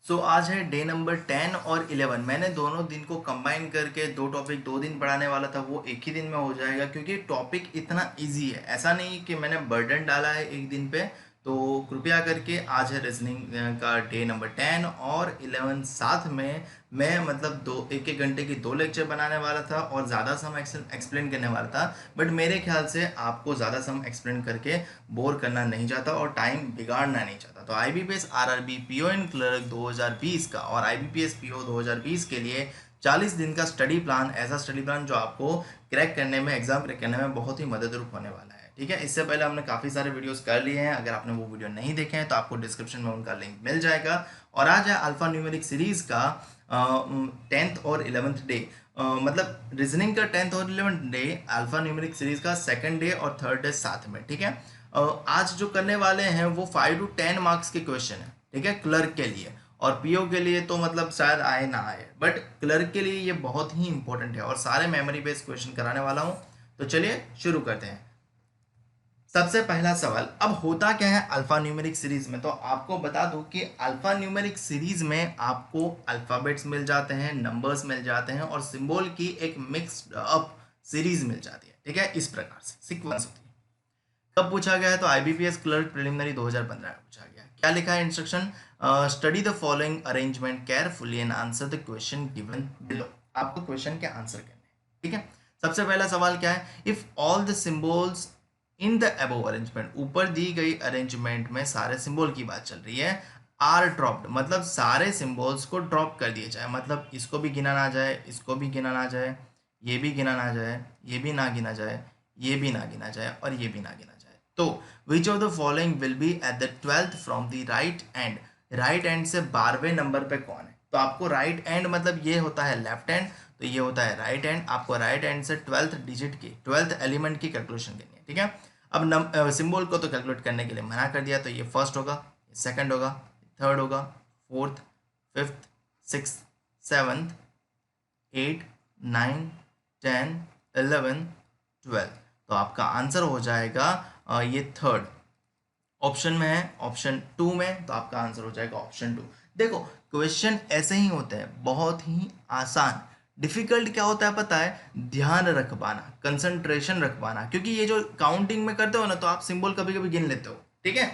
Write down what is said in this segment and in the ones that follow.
आज है day number 10 और 11। मैंने दोनों दिन को कंबाइन करके दो टॉपिक 2 दिन पढ़ाने वाला था, वो एक ही दिन में हो जाएगा क्योंकि टॉपिक इतना इजी है। ऐसा नहीं कि मैंने बर्डन डाला है एक दिन पे। तो कृपया करके आज है रीजनिंग का डे नंबर 10 और 11 साथ में। मैं मतलब दो एक एक घंटे की 2 लेक्चर बनाने वाला था और ज़्यादा सम एक्सप्लेन करने वाला था। बट मेरे ख्याल से आपको ज़्यादा सम एक्सप्लेन करके बोर करना नहीं चाहता और टाइम बिगाड़ना नहीं चाहता। तो IBPS RRB PO इन क्लर्क 2020 का और IBPS PO 2020 के लिए 40 दिन का स्टडी प्लान, ऐसा स्टडी प्लान जो आपको क्रैक करने में, एग्जाम क्रैक करने में बहुत ही मददरूप होने वाला है। ठीक है, इससे पहले हमने काफ़ी सारे वीडियोस कर लिए हैं। अगर आपने वो वीडियो नहीं देखे हैं तो आपको डिस्क्रिप्शन में उनका लिंक मिल जाएगा। और आज है अल्फा न्यूमेरिक सीरीज का 10th और 11th डे। मतलब रीजनिंग का 10th और 11th day, alpha numeric series का 2nd डे और 3rd डे साथ में। ठीक है, आज जो करने वाले हैं वो 5 to 10 मार्क्स के क्वेश्चन है। ठीक है, क्लर्क के लिए। और पीओ के लिए तो मतलब शायद आए ना आए, बट क्लर्क के लिए ये बहुत ही इंपॉर्टेंट है और सारे मेमोरी बेस्ड क्वेश्चन कराने वाला हूँ। तो चलिए शुरू करते हैं। सबसे पहला सवाल, अब होता क्या है अल्फा न्यूमेरिक सीरीज में। तो आपको बता दूं कि अल्फा न्यूमेरिक सीरीज में आपको अल्फाबेट्स मिल जाते हैं, नंबर्स मिल जाते हैं और सिंबल की एक मिक्स्ड अप सीरीज मिल जाती है। ठीक है, इस प्रकार से सीक्वेंस होती है। कब पूछा गया है? तो IBPS क्लर्क प्रिलिमिनरी 2015 में पूछा गया। क्या लिखा है instruction? Study the following arrangement carefully and answer the question given below. आपको क्वेश्चन के आंसर करने हैं। ठीक है, सबसे पहला सवाल क्या है? If all the symbols in the above arrangement, ऊपर दी गई अरेंजमेंट में सारे सिंबल की बात चल रही है, आर ड्रॉप्ड मतलब सारे सिंबल्स को ड्रॉप कर दिया जाए, मतलब इसको भी गिना ना जाए, इसको भी गिना ना जाए, ये भी गिना ना जाए, ये भी ना गिना जाए, ये भी ना गिना जाए और ये भी ना गिना जाए। तो विच of the following will B at the 12th from the right and? Right end से 12वें नंबर पे कौन है? तो आपको राइट एंड मतलब ये होता है लेफ्ट हैंड, तो ये होता है राइट हैंड। आपको राइट हैंड से 12th डिजिट की, 12th एलिमेंट की कैलकुलेशन करनी है। ठीक है, अब सिंबल को तो कैलकुलेट करने के लिए मना कर दिया, तो ये फर्स्ट होगा, सेकंड होगा, थर्ड होगा, फोर्थ, फिफ्थ, सिक्स, सेवन्थ, 8, 9, 10, 11, 12। तो आपका आंसर हो जाएगा ये थर्ड ऑप्शन में है, ऑप्शन 2 में। तो आपका आंसर हो जाएगा ऑप्शन 2। देखो, क्वेश्चन ऐसे ही होते हैं, बहुत ही आसान। डिफिकल्ट क्या होता है पता है? ध्यान रख पाना, कंसंट्रेशन रख पाना। क्योंकि ये जो काउंटिंग में करते हो ना, तो आप सिंबल कभी कभी गिन लेते हो। ठीक है,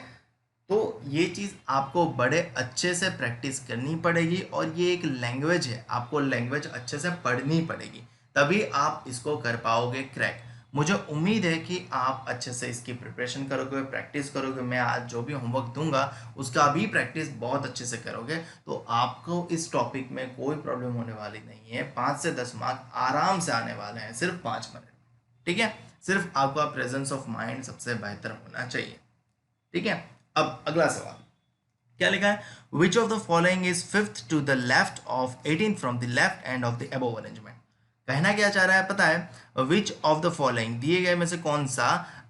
तो ये चीज़ आपको बड़े अच्छे से प्रैक्टिस करनी पड़ेगी और ये एक लैंग्वेज है, आपको लैंग्वेज अच्छे से पढ़नी पड़ेगी, तभी आप इसको कर पाओगे क्रैक। मुझे उम्मीद है कि आप अच्छे से इसकी प्रिपरेशन करोगे, प्रैक्टिस करोगे। मैं आज जो भी होमवर्क दूंगा उसका भी प्रैक्टिस बहुत अच्छे से करोगे, तो आपको इस टॉपिक में कोई प्रॉब्लम होने वाली नहीं है। 5 से 10 मार्क आराम से आने वाले हैं, सिर्फ 5 मिनट। ठीक है, सिर्फ आपका प्रेजेंस ऑफ माइंड सबसे बेहतर होना चाहिए। ठीक है, अब अगला सवाल क्या लिखा है? Which of the following is fifth to the left of 18th from the left end of the above arrangement. कहना क्या चाह रहा है पता है? विच ऑफ द फॉलोइंग, दिए गए में से कौन सा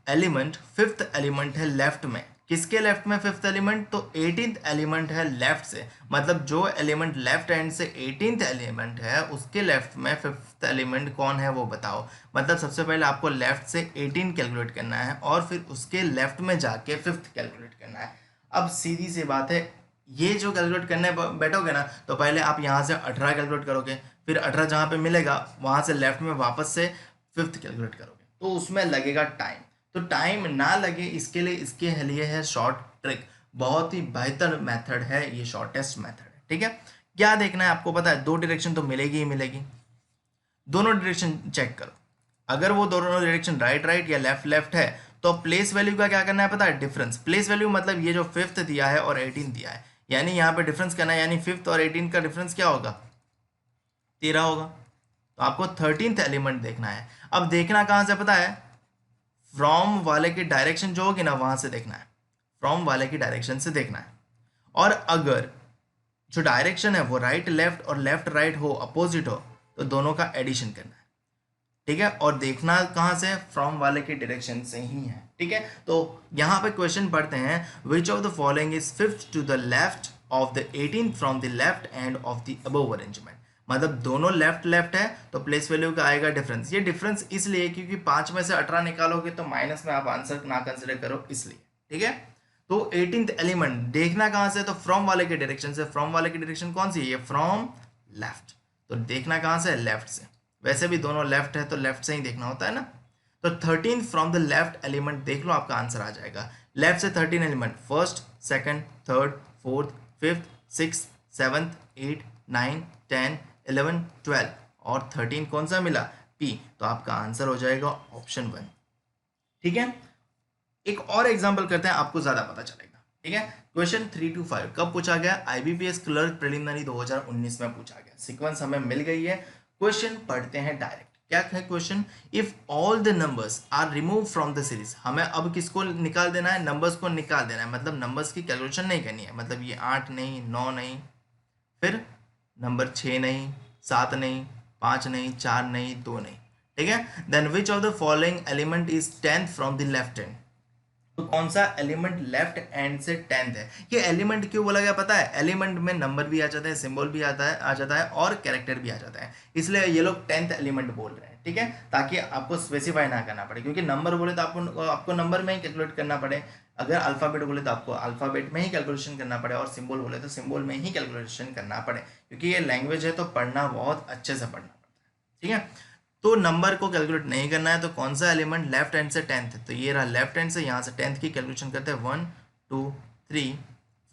एलिमेंट फिफ्थ एलिमेंट है लेफ्ट में? किसके लेफ्ट में फिफ्थ एलिमेंट? तो 18th एलिमेंट है लेफ्ट से, मतलब जो एलिमेंट लेफ्ट हैंड से 18th एलिमेंट है उसके लेफ्ट में फिफ्थ एलिमेंट कौन है वो बताओ। मतलब सबसे पहले आपको लेफ्ट से 18 कैलकुलेट करना है और फिर उसके लेफ्ट में जाके फिफ्थ कैलकुलेट करना है। अब सीधी सी बात है, ये जो कैलकुलेट करने बैठोगे ना, तो पहले आप यहाँ से 18 कैलकुलेट करोगे, फिर 18 जहाँ पे मिलेगा वहाँ से लेफ्ट में वापस से फिफ्थ कैलकुलेट करोगे, तो उसमें लगेगा टाइम। तो टाइम ना लगे इसके लिए है शॉर्ट ट्रिक। बहुत ही बेहतर मेथड है ये, शॉर्टेस्ट मेथड है। ठीक है, क्या देखना है आपको पता है? 2 डायरेक्शन तो मिलेगी ही मिलेगी, दोनों डायरेक्शन चेक करो। अगर वो दोनों डायरेक्शन राइट राइट या लेफ्ट लेफ्ट है, तो प्लेस वैल्यू का क्या करना है पता है? डिफरेंस। प्लेस वैल्यू मतलब ये जो फिफ्थ दिया है और 18 दिया है, यानी यहाँ पे डिफरेंस करना है, यानी फिफ्थ और 18 का डिफरेंस क्या होगा? 13 होगा। तो आपको 13th एलिमेंट देखना है। अब देखना कहाँ से पता है? फ्रॉम वाले की डायरेक्शन जो होगी ना वहां से देखना है, फ्रॉम वाले की डायरेक्शन से देखना है। और अगर जो डायरेक्शन है वो राइट लेफ्ट और लेफ्ट राइट हो, अपोजिट हो, तो दोनों का एडिशन करना है। ठीक है, और देखना कहाँ से? फ्रॉम वाले के डायरेक्शन से ही है। ठीक है, तो यहाँ पे क्वेश्चन पढ़ते हैं, which of the following is fifth to the left of the 18th from the left end of the above arrangement. मतलब दोनों लेफ्ट लेफ्ट है, तो प्लेस वैल्यू का आएगा डिफरेंस। ये डिफरेंस इसलिए क्योंकि 5 में से 18 निकालोगे तो माइनस में आप आंसर ना कंसिडर करो, इसलिए। ठीक है, तो 18th एलिमेंट देखना कहां से, तो फ्रॉम वाले के डायरेक्शन से। फ्रॉम वाले की डायरेक्शन कौन सी है, ये फ्रॉम लेफ्ट, तो देखना कहां से, लेफ्ट से। वैसे भी दोनों लेफ्ट है तो लेफ्ट से ही देखना होता है ना। तो 13 फ्रॉम द लेफ्ट एलिमेंट देख लो, आपका आंसर आ जाएगा। लेफ्ट से 13 element, first, second, third, fourth, fifth, six, seventh, 8, 9, 10, 11, 12 और 13 कौन सा मिला, पी। तो आपका आंसर हो जाएगा ऑप्शन 1। ठीक है, एक और एग्जांपल करते हैं, आपको ज्यादा पता चलेगा। ठीक है, क्वेश्चन 3 to 5 कब पूछा गया, आईबीपीएस क्लर्क प्रिलिमिनरी 2019 में पूछा गया। सीक्वेंस हमें मिल गई है, क्वेश्चन पढ़ते हैं डायरेक्ट। क्या है question, if all the numbers are remove from the series. हमें अब किसको निकाल देना है, नंबर्स को निकाल देना है, मतलब नंबर्स की कैलकुलेशन नहीं करनी है। मतलब ये 8 नहीं, 9 नहीं, फिर नंबर 6 नहीं, 7 नहीं, 5 नहीं, 4 नहीं, 2 नहीं। ठीक है, then which of the following element is 10th from the left hand. तो कौन सा एलिमेंट लेफ्ट हैंड से 10th है। ये एलिमेंट क्यों बोला गया पता है, एलिमेंट में नंबर भी आ जाता है, सिंबल भी आ जाता है और कैरेक्टर भी आ जाता है, इसलिए ये लोग 10th एलिमेंट बोल रहे हैं। ठीक है, ताकि आपको स्पेसिफाई ना करना पड़े, क्योंकि नंबर बोले तो आपको नंबर में ही कैलकुलेट करना पड़े, अगर अल्फाबेट बोले तो आपको अल्फाबेट में ही कैलकुलेशन करना पड़े, और सिंबल बोले तो सिंबल में ही कैलकुलेशन करना पड़े, क्योंकि ये लैंग्वेज है तो पढ़ना बहुत अच्छे से पढ़ना पड़ता है। ठीक है, तो नंबर को कैलकुलेट नहीं करना है, तो कौन सा एलिमेंट लेफ्ट हैंड से 10th है, तो ये रहा लेफ्ट हैंड से, यहाँ से 10th की कैलकुलेशन करते हैं। 1 2 3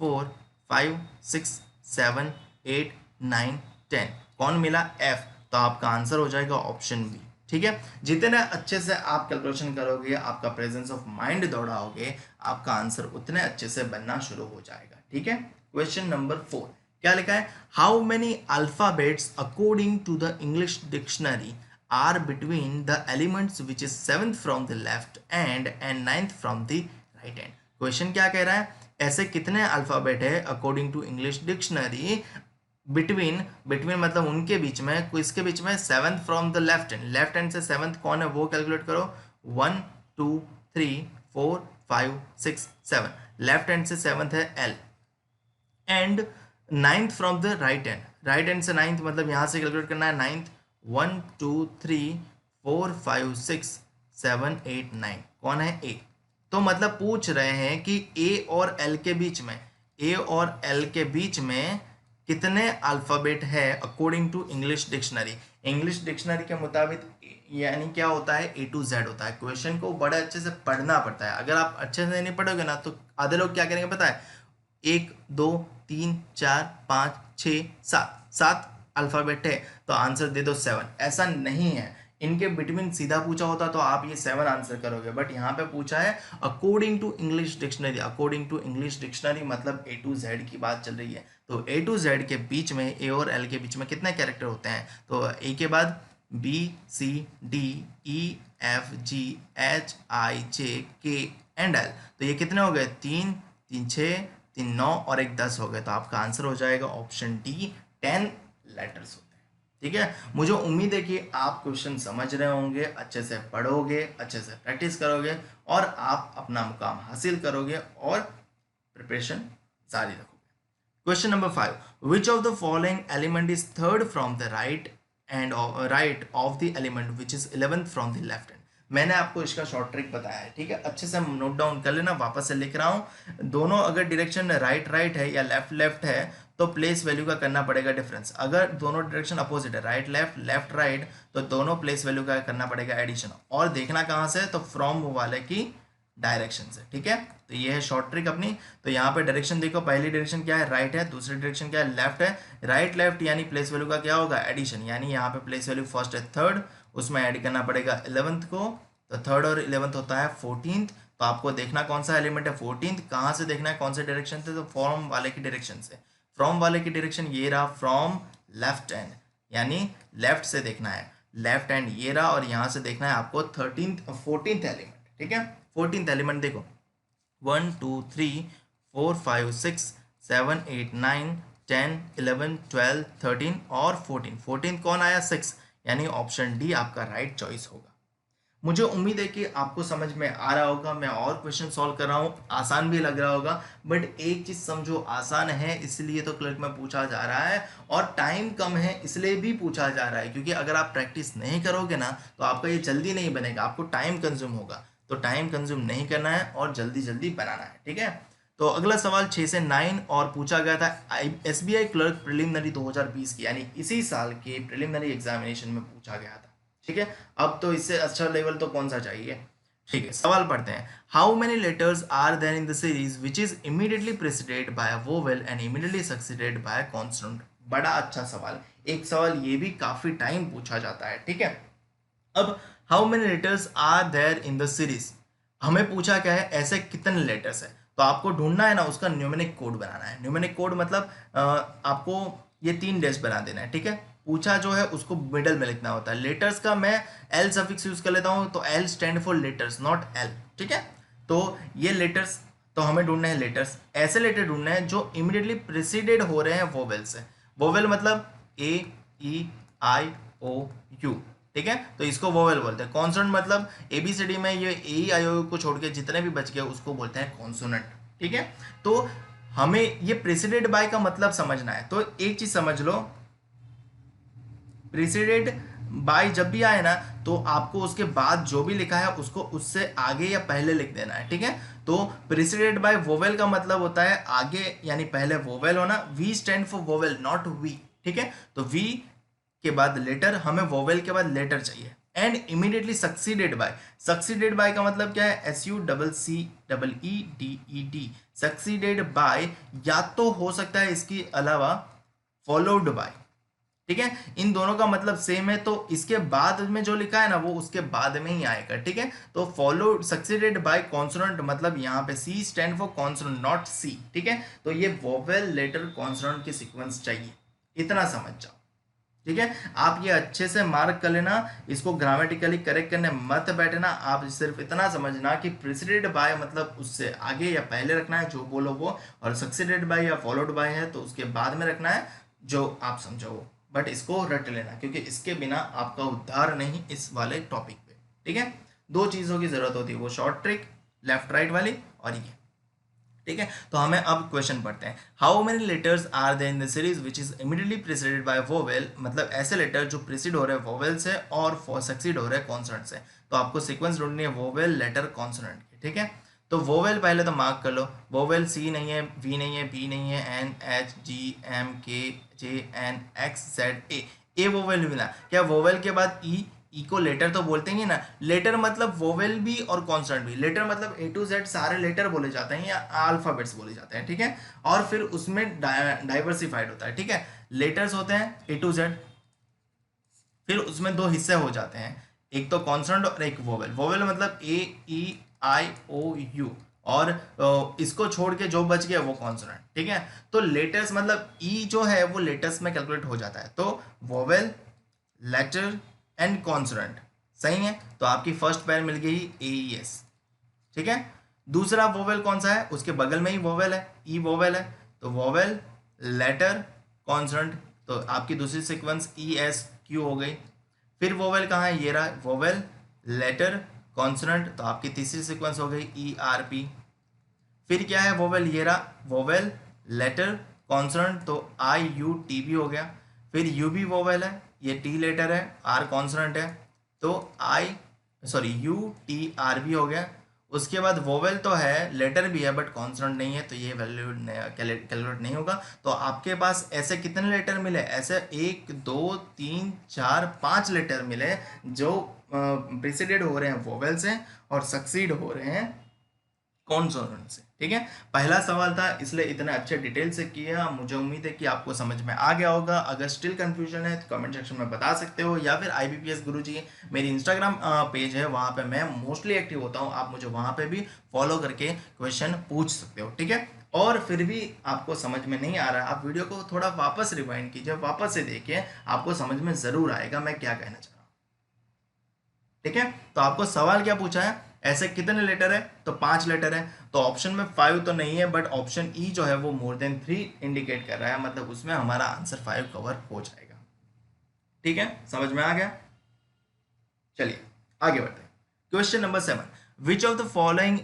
4 5 6 7 8 9 10 कौन मिला, एफ। तो आपका आंसर हो जाएगा ऑप्शन बी। ठीक है, जितने अच्छे से आप कैलकुलेशन करोगे, आपका प्रेजेंस ऑफ माइंड दौड़ाओगे, आपका आंसर उतने अच्छे से बनना शुरू हो जाएगा। ठीक है, क्वेश्चन नंबर 4 क्या लिखा है, how many alphabets according to the English dictionary are between the elements which is 7th from the left hand and 9th from the right hand। Question क्या कह रहा है, ऐसे कितने अल्फाबेट है according to English dictionary, between मतलब उनके बीच में, किसके बीच में, 7th from the left hand. Left hand से 7th कौन है वो कैलकुलेट करो। 1 2 3 4 5 6 7 लेफ्ट हैंड से 7th है L, and 9th from the right hand. Right hand से 9th मतलब यहाँ से कैलकुलेट करना है 9th। 1 2 3 4 5 6 7 8 9 कौन है, ए। तो मतलब पूछ रहे हैं कि ए और एल के बीच में, ए और एल के बीच में कितने अल्फाबेट है according to English dictionary. English dictionary के मुताबिक यानी क्या होता है, A to Z होता है। क्वेश्चन को बड़े अच्छे से पढ़ना पड़ता है, अगर आप अच्छे से नहीं पढ़ोगे ना तो आधे लोग क्या करेंगे पता है, 1 2 3 4 5 6 7 अल्फाबेट है तो आंसर दे दो 7। ऐसा नहीं है, इनके बिटवीन सीधा पूछा होता तो आप ये 7 आंसर करोगे, बट यहाँ पे पूछा है according to English dictionary. According to English dictionary मतलब A to Z की बात चल रही है, तो A to Z के बीच में, A और L के बीच में कितने कैरेक्टर होते हैं, तो A के बाद B C D E F G H I J K and L। तो ये कितने हो गए, 3 3 6 3 9 और 1 10 हो गए। तो आपका आंसर हो जाएगा ऑप्शन डी, 10 लेटर्स होते हैं। ठीक है, मुझे उम्मीद है कि आप क्वेश्चन समझ रहे होंगे, अच्छे से पढ़ोगे, अच्छे से प्रैक्टिस करोगे और आप अपना मुकाम हासिल करोगे और प्रिपरेशन जारी रखोगे। Question number 5, which of the following element is third from the right and right of the element which is 11th from the left hand. मैंने आपको इसका शॉर्ट ट्रिक बताया है। ठीक है, अच्छे से नोट डाउन कर लेना, वापस से लिख रहा हूँ। दोनों अगर डायरेक्शन राइट राइट है या लेफ्ट लेफ्ट है तो प्लेस वैल्यू का करना पड़ेगा डिफरेंस। अगर दोनों डायरेक्शन अपोजिट है, राइट लेफ्ट लेफ्ट राइट, तो दोनों प्लेस वैल्यू का करना पड़ेगा एडिशन। और देखना कहाँ से, तो फ्रॉम वाले की डायरेक्शन से। ठीक है, तो ये है शॉर्ट ट्रिक अपनी। तो यहाँ पे डायरेक्शन देखो, पहली डायरेक्शन क्या है, राइट है, दूसरी डायरेक्शन क्या है, लेफ्ट है। राइट लेफ्ट यानी प्लेस वैल्यू का क्या होगा, एडिशन, यानी यहाँ पे प्लेस वैल्यू फर्स्ट है थर्ड, उसमें ऐड करना पड़ेगा 11th को, तो थर्ड और 11th होता है 14th। तो आपको देखना कौन सा एलिमेंट है 14th, कहाँ से देखना है, कौन से डायरेक्शन से, तो फ्रॉम वाले की डायरेक्शन से। फ्रॉम वाले की डायरेक्शन ये रहा, फ्रॉम लेफ्ट हैंड, यानी लेफ्ट से देखना है, लेफ्ट हैंड ये रहा, और यहाँ से देखना है आपको 14th एलिमेंट। ठीक है, 14th एलिमेंट देखो, 1 2 3 4 5 6 7 8 9 10 11 12 13 और 14 कौन आया, 6, यानी ऑप्शन डी आपका राइट चॉइस होगा। मुझे उम्मीद है कि आपको समझ में आ रहा होगा। मैं और क्वेश्चन सॉल्व कर रहा हूँ, आसान भी लग रहा होगा, बट एक चीज़ समझो, आसान है इसलिए तो क्लर्क में पूछा जा रहा है, और टाइम कम है इसलिए भी पूछा जा रहा है, क्योंकि अगर आप प्रैक्टिस नहीं करोगे ना तो आपका ये जल्दी नहीं बनेगा, आपको टाइम कंज्यूम होगा। तो टाइम कंज्यूम नहीं करना है और जल्दी जल्दी बनाना है। ठीक है, तो अगला सवाल 6 से 9 और पूछा गया था एसबीआई क्लर्क प्रिलिमिनरी 2020 की, यानी इसी साल के प्रिलिमिनरी एग्जामिनेशन में पूछा गया था। ठीक है, अब तो इससे अच्छा लेवल तो कौन सा चाहिए। ठीक है, सवाल पढ़ते हैं। How many letters are there in the series which is immediately preceded by a vowel and immediately succeeded by a consonant. बड़ा अच्छा सवाल, एक सवाल ये भी काफी टाइम पूछा जाता है। ठीक है, अब how many letters are there in the series, हमें पूछा क्या है, ऐसे कितने लेटर्स है, तो आपको ढूंढना है ना उसका न्यूमेरिक कोड बनाना है। न्यूमेरिक कोड मतलब आपको ये 3 डैश बना देना है। ठीक है, पूछा जो है उसको मिडल में लिखना होता है। लेटर्स का मैं एल सफिक्स यूज कर लेता हूँ, तो L stand for letters naught L. ठीक है, तो ये लेटर्स, तो हमें ढूंढने हैं लेटर्स, ऐसे लेटर ढूंढने हैं जो इमीडिएटली प्रेसिडेड हो रहे हैं वोवेल से। वोवेल मतलब ए ई आई ओ यू। ठीक है, तो इसको वोवेल बोलते हैं। कॉन्सोनेंट मतलब एबीसीडी में ये ए आई ओ को छोड़ के जितने भी बच गए उसको बोलते हैं कॉन्सोनेंट। ठीक है, तो हमें ये प्रेसिडेड बाय का मतलब समझना है। तो एक चीज समझ लो, प्रेसिडेड बाय जब भी आए ना, तो आपको उसके बाद जो भी लिखा है उसको उससे आगे या पहले लिख देना है। ठीक है, तो प्रेसिडेड बाय वोवेल का मतलब होता है आगे यानी पहले वोवेल होना। V stand for vowel not V. ठीक है, तो वी के बाद लेटर, हमें वोवेल के बाद लेटर चाहिए। And immediately succeeded bye, succeeded by का मतलब क्या है, SUCCEED। सक्सीडेड बाय या तो हो सकता है इसके अलावा फॉलोड बाय। ठीक है, इन दोनों का मतलब सेम है, तो इसके बाद में जो लिखा है ना वो उसके बाद में ही आएगा। ठीक है, तो फॉलो सक्सीडेड बाय कॉन्सोनेंट मतलब यहाँ पे सी स्टैंड फॉर कॉन्सोनेंट नॉट सी। ठीक है, तो ये वोवेल लेटर कॉन्सोनेंट की सीक्वेंस चाहिए, इतना समझ जाओ। ठीक है, आप ये अच्छे से मार्क कर लेना, इसको ग्रामेटिकली करेक्ट करने मत बैठना। आप सिर्फ इतना समझना कि प्रेसिडेड बाय मतलब उससे आगे या पहले रखना है जो बोलो वो, और सक्सीडेड बाय या फॉलोड बाय है तो उसके बाद में रखना है जो आप समझो वो। बट इसको रट लेना, क्योंकि इसके बिना आपका उद्धार नहीं इस वाले टॉपिक पे। ठीक है, 2 चीज़ों की जरूरत होती है, वो शॉर्ट ट्रिक लेफ्ट राइट वाली और ये। ठीक है, तो हमें अब क्वेश्चन पढ़ते हैं। How many letters are there in the series which is immediately preceded by vowel, मतलब ऐसे लेटर जो प्रेसिड हो रहे हैं वोवेल से और सक्सीड हो रहे हैं कॉन्सोनेंट से। तो आपको सीक्वेंस ढूंढनी है वोवेल लेटर कॉन्सोनेंट की। ठीक है, तो वोवेल पहले तो मार्क कर लो। वोवेल सी नहीं है, वी नहीं है, बी नहीं है, N H G M K J N X Z a vowel मिला क्या। वोवेल के बाद ई को लेटर तो बोलते ही ना। लेटर मतलब वोवेल भी और कॉन्सोनेंट भी। लेटर मतलब A to Z सारे लेटर बोले जाते हैं या अल्फाबेट्स बोले जाते हैं। ठीक है, और फिर उसमें डाइवर्सिफाइड होता है। ठीक है, लेटर्स होते हैं A to Z, फिर उसमें 2 हिस्से हो जाते हैं, एक तो कॉन्सोनेंट और एक वोवेल। वोवेल मतलब AEIOU, और इसको छोड़ के जो बच गया वो कॉन्सोनेंट। ठीक है, तो लेटर्स मतलब ई जो है वो लेटर्स में कैलकुलेट हो जाता है। तो वोवेल लेटर एंड कॉन्सोनेंट सही है, तो आपकी फर्स्ट पैर मिल गई AES। ठीक है, दूसरा वोवेल कौन सा है, उसके बगल में ही वोवेल है, ई वोवेल है, तो वोवेल लेटर कॉन्सोनेंट, तो आपकी दूसरी सीक्वेंस ESQ हो गई। फिर वोवेल कहाँ है, ये रहा वोवेल लेटर कॉन्सोनेंट, तो आपकी तीसरी सीक्वेंस हो गई ERP। फिर क्या है वोवेल, ये रहा वोवेल लेटर कॉन्सोनेंट, तो IUTB हो गया। फिर U भी वोवेल है, ये T लेटर है, R कॉन्सोनेंट है, तो UTR भी हो गया। उसके बाद वोवेल तो है, लेटर भी है, बट कॉन्सोनेंट नहीं है, तो ये वैल्यू कैलकुलेट नहीं होगा। तो आपके पास ऐसे कितने लेटर मिले, ऐसे 1 2 3 4 5 लेटर मिले जो प्रीसीडेड हो रहे हैं वोवेल से और सक्सीड हो रहे हैं कॉन्सोनेंट से। ठीक है, पहला सवाल था इसलिए इतने अच्छे डिटेल से किया। मुझे उम्मीद है कि आपको समझ में आ गया होगा। अगर स्टिल कंफ्यूजन है तो कमेंट सेक्शन में बता सकते हो, या फिर IBPS गुरुजी मेरी इंस्टाग्राम पेज है, वहाँ पे मैं मोस्टली एक्टिव होता हूँ, आप मुझे वहाँ पे भी फॉलो करके क्वेश्चन पूछ सकते हो। ठीक है, और फिर भी आपको समझ में नहीं आ रहा, आप वीडियो को थोड़ा वापस रिवाइंड कीजिए, वापस से देखिए, आपको समझ में ज़रूर आएगा मैं क्या कहना चाह रहा हूँ। ठीक है, तो आपको सवाल क्या पूछा है, ऐसे कितने लेटर है, तो 5 लेटर है। तो ऑप्शन में 5 तो नहीं है, बट ऑप्शन ई जो है वो मोर देन 3 इंडिकेट कर रहा है, मतलब उसमें हमारा आंसर 5 कवर हो जाएगा। ठीक है, समझ में आ गया। चलिए आगे बढ़ते हैं। Question number 7, which of the following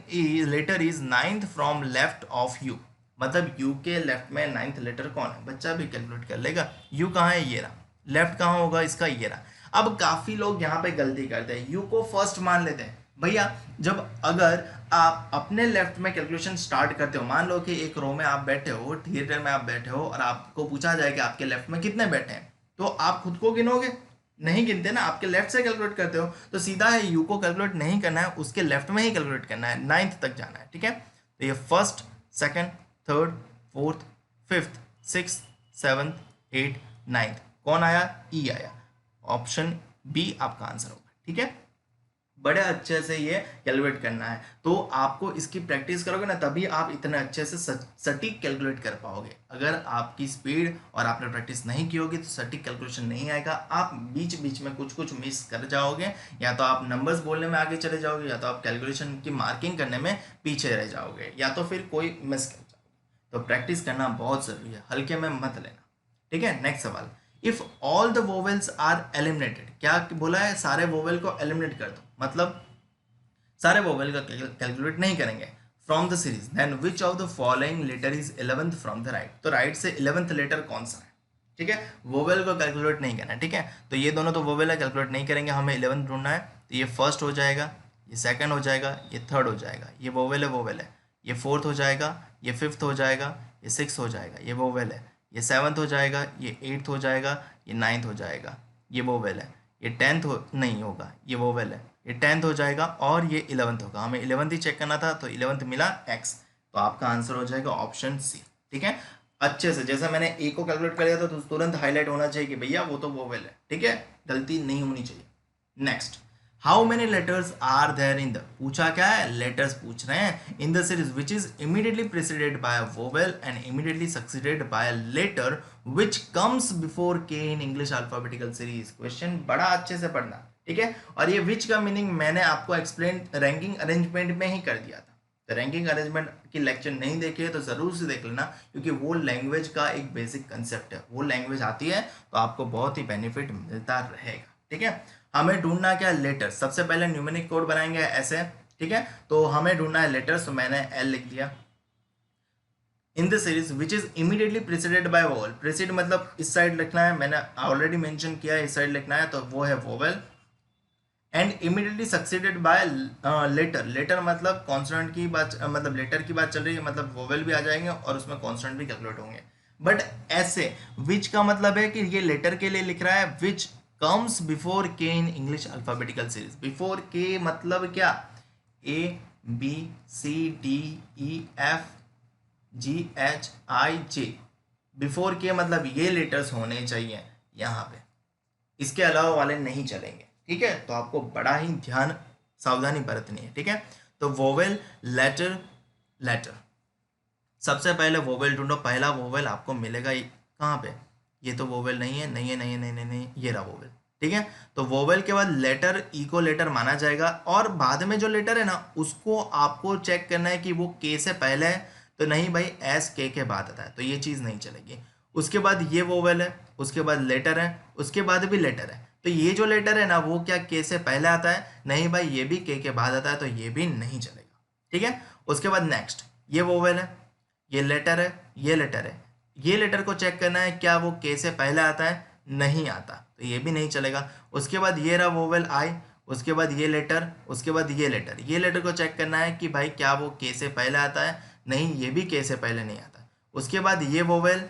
letter is 9th from left of U, मतलब यू के लेफ्ट में 9th लेटर कौन है, बच्चा भी कैलकुलेट कर लेगा। यू कहाँ है, ये रहा। लेफ्ट कहाँ होगा इसका, ये रहा। अब काफी लोग यहाँ पे गलती करते हैं, यू को फर्स्ट मान लेते हैं। भैया जब अगर आप अपने लेफ्ट में कैलकुलेशन स्टार्ट करते हो, मान लो कि एक रो में आप बैठे हो, थिएटर में आप बैठे हो और आपको पूछा जाए कि आपके लेफ्ट में कितने बैठे हैं, तो आप खुद को गिनोगे? नहीं गिनते ना, आपके लेफ्ट से कैलकुलेट करते हो। तो सीधा है, यू को कैलकुलेट नहीं करना है, उसके लेफ्ट में ही कैलकुलेट करना है, 9th तक जाना है, ठीक है। तो ये first, second, third, fourth, fifth, six, seventh, eight, 9th कौन आया? ई आया। ऑप्शन बी आपका आंसर होगा, ठीक है। बड़े अच्छे से ये कैलकुलेट करना है, तो आपको इसकी प्रैक्टिस करोगे ना, तभी आप इतने अच्छे से सटीक कैलकुलेट कर पाओगे। अगर आपकी स्पीड और आपने प्रैक्टिस नहीं की होगी तो सटीक कैलकुलेशन नहीं आएगा, आप बीच बीच में कुछ कुछ मिस कर जाओगे, या तो आप नंबर्स बोलने में आगे चले जाओगे, या तो आप कैलकुलेशन की मार्किंग करने में पीछे रह जाओगे, या तो फिर कोई मिस कर जाओगे। तो प्रैक्टिस करना बहुत ज़रूरी है, हल्के में मत लेना, ठीक है। नेक्स्ट सवाल, if all the vowels are eliminated, क्या बोला है? सारे वोवेल को एलिमिनेट कर दो, मतलब सारे वोवेल का कैलकुलेट नहीं करेंगे। From the series then which of the following letter is 11th from the right, तो राइट से 11th लेटर कौन सा है, ठीक है। वोवेल को कैलकुलेट नहीं करना है, ठीक है। तो ये दोनों तो वोवेल है, कैलकुलेट नहीं करेंगे, हमें 11th ढूंढना है। तो ये फर्स्ट हो जाएगा, ये सेकंड हो जाएगा, ये थर्ड हो जाएगा, ये वोवेल है, वोवेल है। ये फोर्थ हो जाएगा, ये फिफ्थ हो जाएगा, ये सिक्स हो जाएगा, ये वोवेल है। ये सेवन्थ हो जाएगा, ये एट्थ हो जाएगा, ये नाइन्थ हो जाएगा, ये वोवेल है। ये टेंथ हो नहीं होगा, ये वोवेल है। ये 10th हो जाएगा और ये 11th होगा, हमें 11th ही चेक करना था, तो 11th मिला एक्स। तो आपका आंसर हो जाएगा ऑप्शन सी, ठीक है। अच्छे से, जैसा मैंने ए को कैलकुलेट कर लिया था तो तुरंत हाईलाइट होना चाहिए कि भैया वो तो वोवेल है, ठीक है, गलती नहीं होनी चाहिए। Next, how many letters are there in the, पूछा क्या है? लेटर्स पूछ रहे हैं। In the series which is immediately preceded by a vowel and immediately succeeded by a letter which comes before K in English alphabetical series. Question बड़ा अच्छे से पढ़ना, ठीक है। और ये विच का मीनिंग मैंने आपको एक्सप्लेन रैंकिंग अरेंजमेंट में ही कर दिया था। तो रैंकिंग अरेंजमेंट की लेक्चर नहीं देखे तो ज़रूर से देख लेना, क्योंकि वो लैंग्वेज का एक बेसिक कंसेप्ट है, वो लैंग्वेज आती है तो आपको बहुत ही बेनिफिट मिलता रहेगा, ठीक है। हमें ढूंढना क्या? लेटर। सबसे पहले न्यूमेरिक कोड बनाएंगे ऐसे, ठीक है। तो हमें ढूंढना है लेटर्स, तो मैंने एल लिख दिया। In the series which is immediately preceded by vowel, precede मतलब इस साइड लिखना है, मैंने ऑलरेडी मेंशन किया है, इस साइड लिखना है, तो वो है vowel. And immediately succeeded by letter, letter मतलब कॉन्सोनेंट की बात, मतलब लेटर की बात चल रही है, मतलब वोवेल भी आ जाएंगे और उसमें कॉन्सोनेंट भी कैलकुलेट होंगे। बट ऐसे विच का मतलब है कि ये लेटर के लिए लिख रहा है, विच comes before K in English alphabetical series. Before K मतलब क्या? A B C D E F G H I J. Before K मतलब ये लेटर्स होने चाहिए यहाँ पे, इसके अलावा वाले नहीं चलेंगे, ठीक है। तो आपको बड़ा ही ध्यान सावधानी बरतनी है, ठीक है। तो वोवेल, लेटर, लेटर, सबसे पहले वोवेल ढूंढो। पहला वोवेल आपको मिलेगा कहाँ पे? ये तो वोवेल नहीं है, नहीं है, नहीं है, नहीं, नहीं, नहीं, ये रहा वोवेल, ठीक है। तो वोवेल के बाद लेटर, ई को लेटर माना जाएगा, और बाद में जो लेटर है ना उसको आपको चेक करना है कि वो के से पहले है, तो नहीं भाई, एस के बाद आता है, तो ये चीज़ नहीं चलेगी। उसके बाद ये वोवेल है, उसके बाद लेटर है, उसके बाद भी लेटर है, तो ये जो लेटर है ना वो क्या के से पहले आता है? नहीं भाई, ये भी के बाद आता है, तो ये भी नहीं चलेगा, ठीक है। उसके बाद नेक्स्ट, ये वोवेल है, ये लेटर है, ये लेटर है, ये लेटर को चेक करना है क्या वो के से पहले आता है? नहीं आता, तो ये भी नहीं चलेगा। उसके बाद ये रहा वोवेल आई, उसके बाद ये लेटर, उसके बाद ये लेटर, ये लेटर को चेक करना है कि भाई क्या वो के से पहले आता है? नहीं, ये भी के से पहले नहीं आता। उसके बाद ये वोवेल,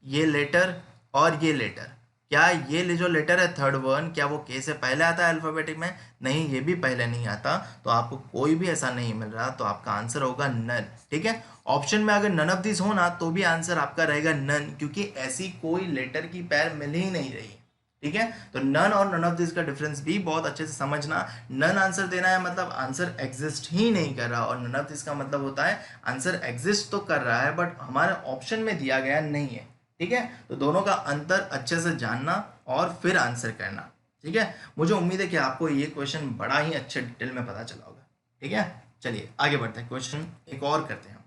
ये लेटर और ये लेटर, क्या ये जो लेटर है थर्ड वन, क्या वो के से पहले आता है अल्फाबेटिक में? नहीं, ये भी पहले नहीं आता, तो आपको कोई भी ऐसा नहीं मिल रहा, तो आपका आंसर होगा नन, ठीक है। ऑप्शन में अगर नन ऑफ दिस हो ना तो भी आंसर आपका रहेगा नन, क्योंकि ऐसी कोई लेटर की पैर मिल ही नहीं रही, ठीक है। तो नन और नन ऑफ दिस का डिफरेंस भी बहुत अच्छे से समझना। नन आंसर देना है मतलब आंसर एग्जिस्ट ही नहीं कर रहा, और नन ऑफ दिस का मतलब होता है आंसर एग्जिस्ट तो कर रहा है बट हमारे ऑप्शन में दिया गया नहीं है, ठीक है। तो दोनों का अंतर अच्छे से जानना और फिर आंसर करना, ठीक है। मुझे उम्मीद है कि आपको ये क्वेश्चन बड़ा ही अच्छे डिटेल में पता चला होगा, ठीक है। चलिए आगे बढ़ते हैं, क्वेश्चन एक और करते हैं।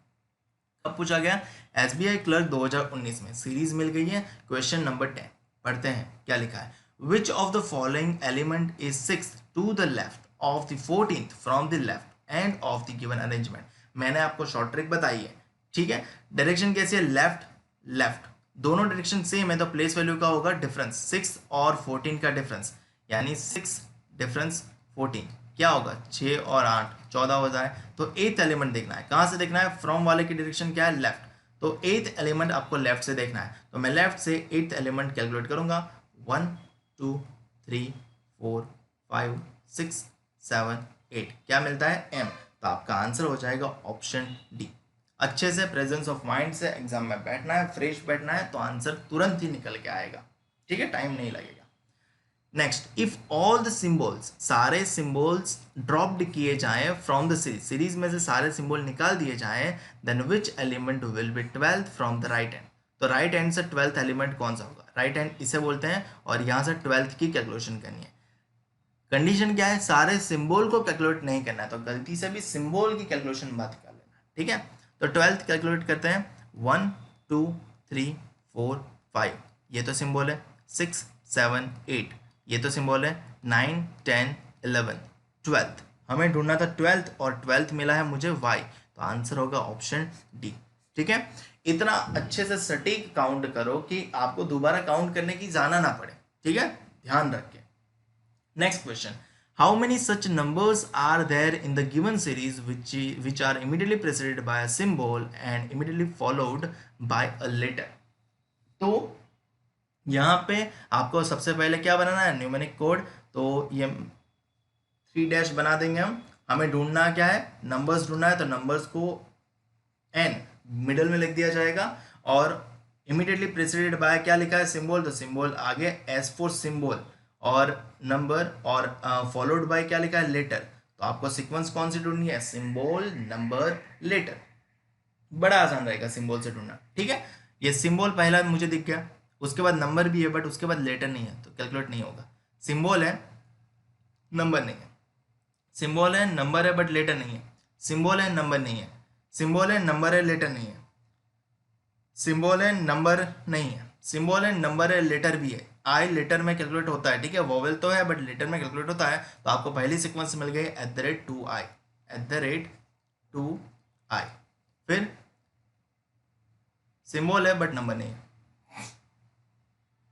अब पूछा गया एसबीआई क्लर्क 2019 में सीरीज मिल गई है, क्वेश्चन नंबर 10 पढ़ते हैं क्या लिखा है। Which of the following element is 6th to the left of the 14th from the left end of the given arrangement. मैंने आपको शॉर्ट ट्रिक बताई है, ठीक है। डायरेक्शन कैसी है? लेफ्ट लेफ्ट, दोनों डायरेक्शन सेम है, तो प्लेस वैल्यू का होगा डिफरेंस, 6 और 14 का डिफरेंस, यानी 6 डिफरेंस 14 क्या होगा? 6 और 8 14 हो जाए, तो एथ एलिमेंट देखना है। कहाँ से देखना है? फ्रॉम वाले की डायरेक्शन क्या है? लेफ्ट। तो एथ एलिमेंट आपको लेफ्ट से देखना है, तो मैं लेफ्ट से एथ एलिमेंट कैलकुलेट करूंगा। 1 2 3 4 5 6 7 8, क्या मिलता है? एम। तो आपका आंसर हो जाएगा ऑप्शन डी। अच्छे से प्रेजेंस ऑफ माइंड से एग्जाम में बैठना है, फ्रेश बैठना है, तो आंसर तुरंत ही निकल के आएगा। ठीक है, टाइम नहीं लगेगा। Next, if all the symbols, सारे सिंबल्स ड्रॉप्ड किए जाएं फ्रॉम द सीरीज, सीरीज में से सारे सिंबल निकाल दिए जाएं, then which element will be 12th from the right hand. तो राइट हैंड से 12th एलिमेंट कौन सा होगा? राइट हैंड इसे बोलते हैं, और यहाँ से 12th की कैलकुलेशन करनी है। कंडीशन क्या है? सारे सिंबल को कैलकुलेट नहीं करना है, तो गलती से भी सिंबल की कैलकुलेशन मत कर लेना। ठीक है, तो 12th कैलकुलेट करते हैं। 1 2 3 4 5, ये तो सिंबल है। 6 7 8, ये तो सिंबल है। 9 10 11 12th, हमें ढूंढना था 12th, और 12th मिला है मुझे y, तो आंसर होगा ऑप्शन डी। ठीक है, इतना अच्छे से सटीक काउंट करो कि आपको दोबारा काउंट करने की जाना ना पड़े। ठीक है, ध्यान रख के। Next question. How many such numbers are there in the given series which are immediately preceded by a symbol and immediately followed by a letter? तो यहाँ पे आपको सबसे पहले क्या बनाना है? Numeric code. तो ये 3 बना देंगे हम। हमें ढूंढना क्या है? नंबर्स ढूंढना है, तो नंबर्स को n मिडल में लिख दिया जाएगा, और इमीडिएटली प्रेसिडेड बाय क्या लिखा है? सिंबल, तो सिंबल आगे एस फॉर सिंबल, और नंबर, और फॉलोड बाय क्या लिखा है? लेटर। तो आपको सीक्वेंस कौन सी ढूंढनी है? Symbol number letter. बड़ा आसान रहेगा सिंबल से ढूंढना। ठीक है, ये सिंबल पहला मुझे दिख गया, उसके बाद नंबर भी है, बट उसके बाद लेटर नहीं है, तो कैलकुलेट नहीं होगा। सिंबल है, नंबर नहीं है। सिंबल है, नंबर है, बट लेटर नहीं है। सिंबल है, नंबर नहीं है। सिंबल है, नंबर है, लेटर नहीं है। सिंबल है, नंबर नहीं है। सिंबल है, नंबर है, लेटर भी है। आई लेटर में कैलकुलेट होता है। ठीक है, वोवेल तो है, बट लेटर में कैलकुलेट होता है। तो आपको पहली सीक्वेंस मिल गई @2i, @2i। फिर सिंबल है, बट नंबर नहीं है।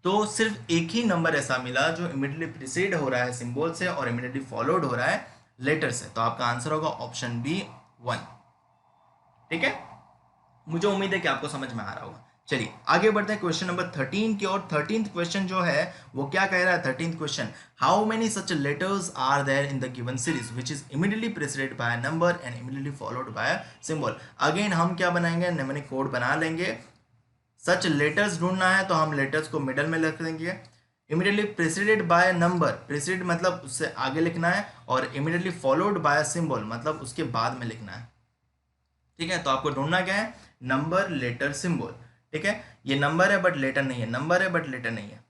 तो सिर्फ एक ही नंबर ऐसा मिला जो इमीडिएटली प्रीसीड हो रहा है सिंबल से, और इमीडिएटली फॉलोड हो रहा है लेटर से। तो आपका आंसर होगा ऑप्शन बी 1। ठीक है, मुझे उम्मीद है कि आपको समझ में आ रहा होगा। चलिए आगे बढ़ते हैं क्वेश्चन नंबर 13 की ओर। 13th क्वेश्चन जो है वो क्या कह रहा है? 13th question, how many such letters are there in the given series which is immediately preceded by a number and immediately followed by a symbol. Again हम क्या बनाएंगे? न्यूमेरिक कोड बना लेंगे। सच लेटर्स ढूंढना है, तो हम लेटर्स को मिडल में लिख देंगे। Immediately preceded by number, preceded मतलब उससे आगे लिखना है, और इमीडिएटली फॉलोड बाय सिंबल मतलब उसके बाद में लिखना है। ठीक है, तो आपको ढूंढना क्या है? Number letter symbol. ठीक है, ये नंबर है बट लेटर नहीं है, नंबर है बट लेटर नहीं है,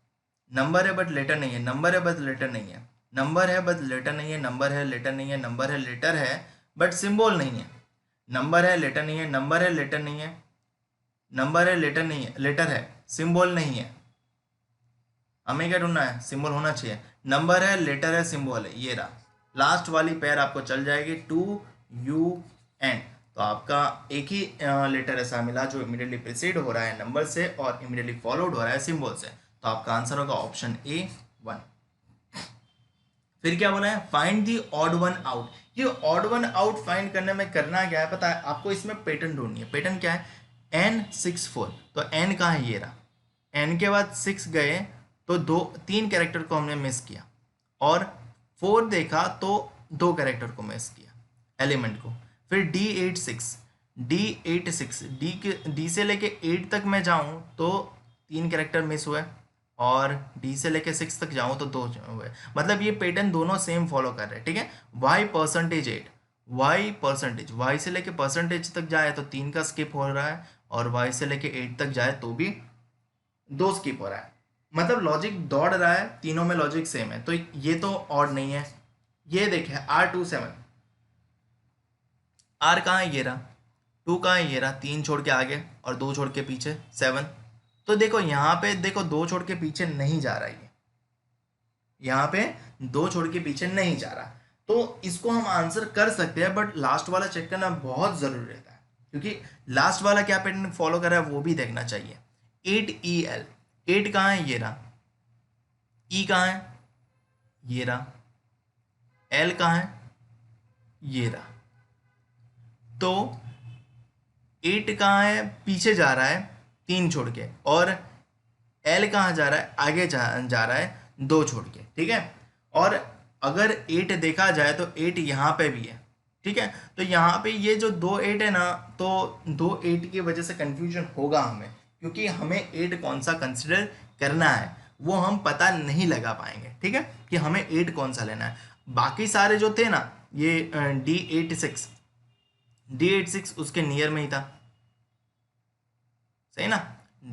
नंबर है बट लेटर नहीं है, नंबर है बट लेटर नहीं है, नंबर है बट लेटर नहीं है, नंबर है लेटर नहीं है, नंबर है लेटर है बट सिंबल नहीं है, नंबर है लेटर नहीं है, नंबर है लेटर नहीं है, नंबर है लेटर नहीं है, लेटर है सिंबल नहीं है। हमें क्या ढूंढना है? सिंबल होना चाहिए। नंबर है, लेटर है, सिंबल है, ये रहा। लास्ट वाली पेयर आपको चल जाएगी 2UN। तो आपका एक ही लेटर ऐसा मिला जो इमीडिएटली प्रीसीड हो रहा है नंबर से और इमीडिएटली फॉलोड हो रहा है सिंबल से। तो आपका आंसर होगा ऑप्शन ए 1। फिर क्या बोला है? Find the odd one out. ये ऑड वन आउट फाइंड करने में करना क्या है पता है आपको? इसमें पैटर्न ढूंढनी है। पैटर्न क्या है? N64, तो N कहाँ है? ये रहा। N के बाद 6 गए तो 3 कैरेक्टर को हमने मिस किया, और 4 देखा तो 2 कैरेक्टर को मिस किया, एलिमेंट को। फिर D86 डी से लेके 8 तक मैं जाऊं तो 3 कैरेक्टर मिस हुए, और डी से लेके 6 तक जाऊं तो 2 हुए। मतलब ये पैटर्न दोनों सेम फॉलो कर रहे हैं। ठीक है, y%8, y से लेके परसेंटेज तक जाए तो 3 का स्किप हो रहा है, और y से लेके 8 तक जाए तो भी 2 स्किप हो रहा है। मतलब लॉजिक दौड़ रहा है, तीनों में लॉजिक सेम है। तो ये तो ऑड नहीं है। ये देखे R27, R कहाँ है? ये रहा। 2 कहाँ है? ये रहा। 3 छोड़ के आगे और 2 छोड़ के पीछे 7। तो देखो यहाँ पे देखो 2 छोड़ के पीछे नहीं जा रहा है, यहाँ पे 2 छोड़ के पीछे नहीं जा रहा। तो इसको हम आंसर कर सकते हैं, बट लास्ट वाला चेक करना बहुत जरूरी रहता है, क्योंकि लास्ट वाला क्या पैटर्न फॉलो कर रहा है वो भी देखना चाहिए। 8EL, 8 कहाँ है? ये रहा। E कहाँ है? ये रहा। L कहाँ है? ये रहा। तो 8 कहाँ है, पीछे जा रहा है 3 छोड़ के, और एल कहाँ जा रहा है, आगे जा रहा है 2 छोड़ के, ठीक है। और अगर 8 देखा जाए तो 8 यहाँ पे भी है, ठीक है। तो यहाँ पे ये जो 2 8 है ना, तो 2 8 की वजह से कंफ्यूजन होगा हमें, क्योंकि हमें 8 कौन सा कंसिडर करना है वो हम पता नहीं लगा पाएंगे, ठीक है, कि हमें 8 कौन सा लेना है। बाकी सारे जो थे ना, ये D86 उसके नियर में ही था, सही ना,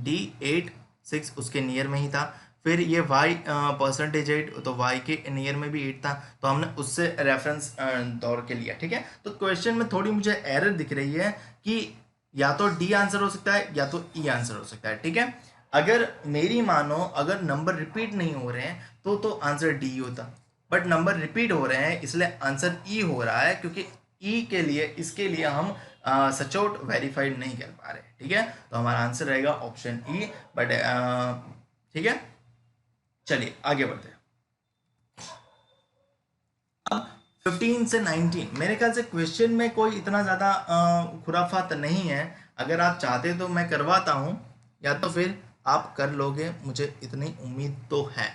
D86 उसके नियर में ही था। फिर ये y परसेंटेज 8, तो y के नियर में भी 8 था, तो हमने उससे रेफरेंस दौड़ के लिया, ठीक है। तो क्वेश्चन में थोड़ी मुझे एरर दिख रही है कि या तो डी आंसर हो सकता है या तो ई आंसर हो सकता है, ठीक है। अगर मेरी मानो अगर नंबर रिपीट नहीं हो रहे हैं तो आंसर डी होता, बट नंबर रिपीट हो रहे हैं इसलिए आंसर ई हो रहा है, क्योंकि ई के लिए, इसके लिए हम सचोट वेरीफाइड नहीं कर पा रहे, ठीक है। तो हमारा आंसर रहेगा ऑप्शन ई, बट ठीक है। चलिए आगे बढ़ते हैं। अब 15 से 19 मेरे ख्याल से क्वेश्चन में कोई इतना ज़्यादा खुराफात नहीं है। अगर आप चाहते तो मैं करवाता हूँ, या तो फिर आप कर लोगे, मुझे इतनी उम्मीद तो है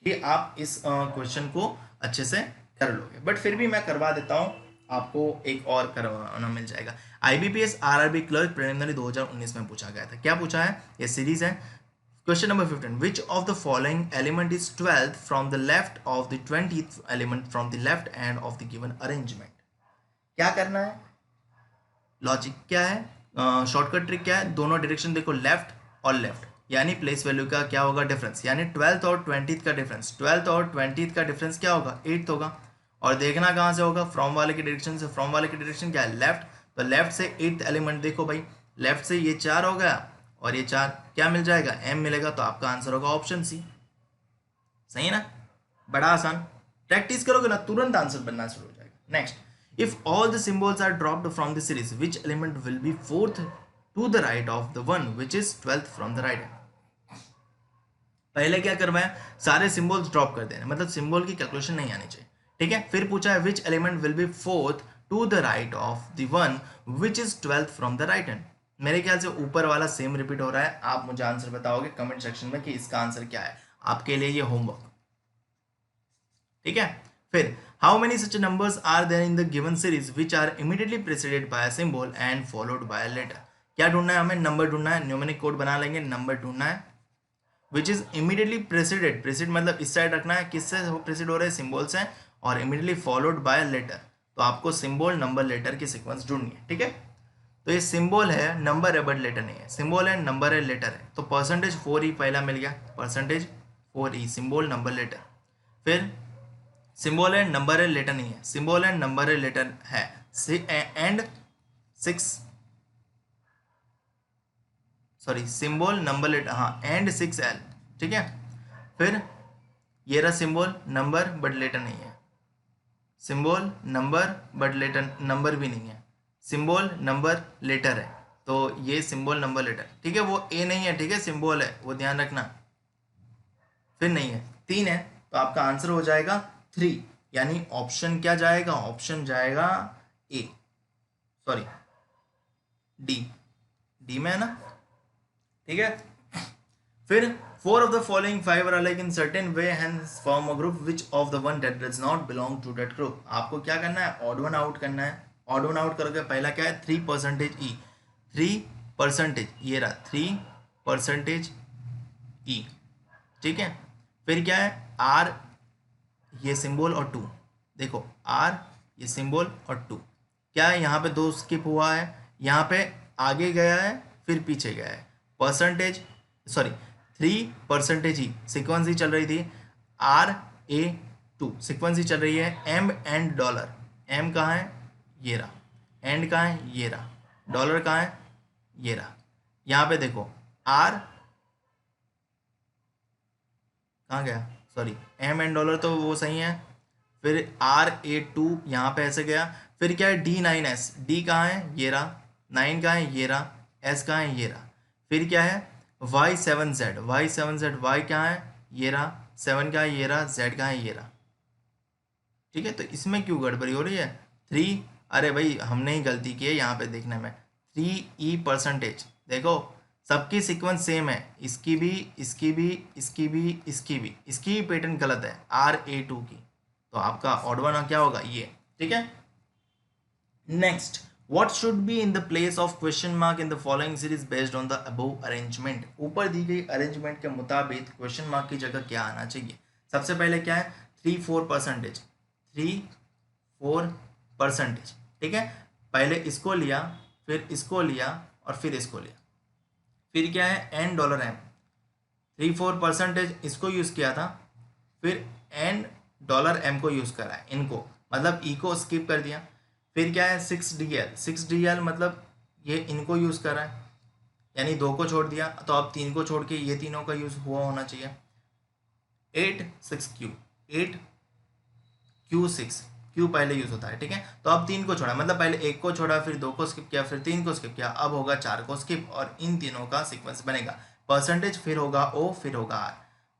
कि आप इस क्वेश्चन को अच्छे से कर लोगे, बट फिर भी मैं करवा देता हूँ, आपको एक और करवाना मिल जाएगा। IBPS RRB क्लर्क प्रिलिमिनरी 2019 में पूछा गया था। क्या पूछा है, ये सीरीज है। Question number 15, which of the following element is 12th from the left of the 20th element from the left end of the given arrangement. क्या करना है, लॉजिक क्या है, शॉर्टकट ट्रिक क्या है, दोनों डायरेक्शन देखो, लेफ्ट और लेफ्ट, यानी प्लेस वैल्यू का क्या होगा डिफरेंस, यानी 12th और 20th का डिफरेंस, 12th और 20th का डिफरेंस क्या होगा, 8th होगा। और देखना कहाँ से होगा, फ्रॉम वाले की डायरेक्शन से। फ्रॉम वाले की डायरेक्शन क्या है, लेफ्ट, तो लेफ्ट से 8th एलिमेंट देखो भाई, लेफ्ट से ये 4 हो गया और ये 4 क्या मिल जाएगा, एम मिलेगा, तो आपका आंसर होगा ऑप्शन सी। सही है ना, बड़ा आसान, प्रैक्टिस करोगे ना तुरंत आंसर बनना शुरू हो जाएगा। Next, if all the symbols are dropped from the series, which element will be fourth to the right of the one which is 12th from the right hand। पहले क्या करवाया, सारे सिंबल्स ड्रॉप कर देना, मतलब सिंबल की calculation नहीं आनी चाहिए, ठीक है। फिर पूछा है which element will be fourth to the right of the one which is 12th from the right hand। मेरे ख्याल से ऊपर वाला सेम रिपीट हो रहा है, आप मुझे आंसर बताओगे कमेंट सेक्शन में कि इसका आंसर क्या है, आपके लिए ये होमवर्क, ठीक है। फिर how many such numbers are there in the given series which are immediately preceded by a symbol and followed by a letter। क्या ढूंढना है हमें, नंबर ढूंढना है, न्यूमेरिक कोड बना लेंगे, नंबर ढूंढना है which is immediately preceded, precede मतलब इस साइड रखना है, किससे प्रेसिड हो रहे हैं, सिंबल से, और immediately followed by a letter, तो आपको सिंबल नंबर लेटर की सीक्वेंस ढूंढनी है, ठीक है। तो ये सिंबल है, नंबर है बट लेटर नहीं है, सिंबल है, नंबर है, लेटर है, तो परसेंटेज 4E पहला मिल गया, percentage 4E symbol number letter. फिर सिंबल है, नंबर है, लेटर नहीं है, सिंबल है, नंबर है, लेटर है, and 6, sorry symbol number letter, हाँ, एंड 6L, ठीक है। फिर ये रहा सिंबल, नंबर बट लेटर नहीं है, symbol number but later, number भी नहीं है, सिंबल नंबर लेटर है, तो ये सिंबल नंबर लेटर, ठीक है। वो ए नहीं है, ठीक है, सिंबल है, वो ध्यान रखना। फिर नहीं है, 3 है, तो आपका आंसर हो जाएगा 3, यानी ऑप्शन क्या जाएगा, ऑप्शन जाएगा ए, सॉरी डी में है ना, ठीक है। फिर 4 of the following 5 are alike in certain way hence form a group which of the one that does not belong to that group। आपको क्या करना है, ऑड वन आउट करना है, ऑड वन आउट करोगे, पहला क्या है 3% ई, 3%, ये रहा 3% ई, ठीक है। फिर क्या है, आर ये सिंबल और 2, देखो आर ये सिंबल और 2, क्या है यहाँ पे 2 स्किप हुआ है, यहाँ पे आगे गया है फिर पीछे गया है, परसेंटेज सॉरी 3% ही सीक्वेंस ही चल रही थी, RA2 सीक्वेंस ही चल रही है, एम एंड डॉलर, एम कहाँ है, ये रहा, एंड कहाँ है, ये रहा, डॉलर कहाँ है, ये रहा। यहाँ पे देखो आर कहाँ गया, सॉरी एम एंड डॉलर तो वो सही है, फिर RA2 यहाँ पे ऐसे गया, फिर क्या है D9S, डी कहाँ है, ये रहा, 9 कहाँ है, ये रहा, एस कहाँ है, ये रहा, फिर क्या है Y7Z, Y कहाँ है, ये रहा, 7 कहाँ है, ये रहा, Z कहाँ है, ये रहा, ठीक है। तो इसमें क्यों गड़बड़ी हो रही है, 3 अरे भाई हमने ही गलती की है यहाँ पे देखने में। 3e%, देखो सबकी सीक्वेंस सेम है, इसकी भी, इसकी भी, इसकी भी, इसकी भी, इसकी पैटर्न गलत है RA2 की, तो आपका ऑड वन क्या होगा ये, ठीक है। Next, what should be in the place of question mark in the following series based on the above arrangement? ऊपर दी गई अरेंजमेंट के मुताबिक क्वेश्चन मार्क की जगह क्या आना चाहिए? सबसे पहले क्या है, 3-4%, 3-4%, ठीक है। पहले इसको लिया, फिर इसको लिया और फिर इसको लिया, फिर क्या है $n, 3-4% इसको यूज किया था, फिर $m को यूज करा है इनको, मतलब ई को स्किप कर दिया। फिर क्या है 6dl मतलब ये इनको यूज करा है, यानी 2 को छोड़ दिया, तो अब 3 को छोड़ के ये तीनों का यूज हुआ होना चाहिए। 8 6 क्यू पहले यूज होता है, ठीक है। तो अब 3 को छोड़ा, मतलब पहले 1 को छोड़ा, फिर 2 को स्किप किया, फिर 3 को स्किप किया, अब होगा 4 को स्किप, और इन तीनों का सीक्वेंस बनेगा परसेंटेज, फिर होगा ओ, फिर होगा आर,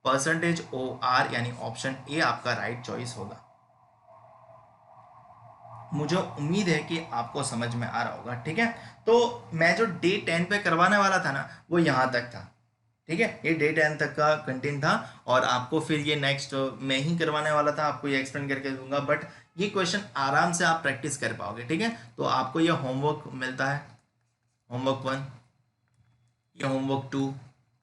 परसेंटेज ओ आर, यानी ऑप्शन ए आपका राइट चॉइस होगा। मुझे उम्मीद है कि आपको समझ में आ रहा होगा, ठीक है। तो मैं जो डे 10 पे करवाने वाला था ना, वो यहाँ तक था, ठीक है। ये डे 10 तक का कंटेंट था, और आपको फिर ये नेक्स्ट मैं ही करवाने वाला था, आपको ये एक्सप्लेन करके दूंगा, बट ये क्वेश्चन आराम से आप प्रैक्टिस कर पाओगे, ठीक है। तो आपको ये होमवर्क मिलता है, होमवर्क 1, ये होमवर्क 2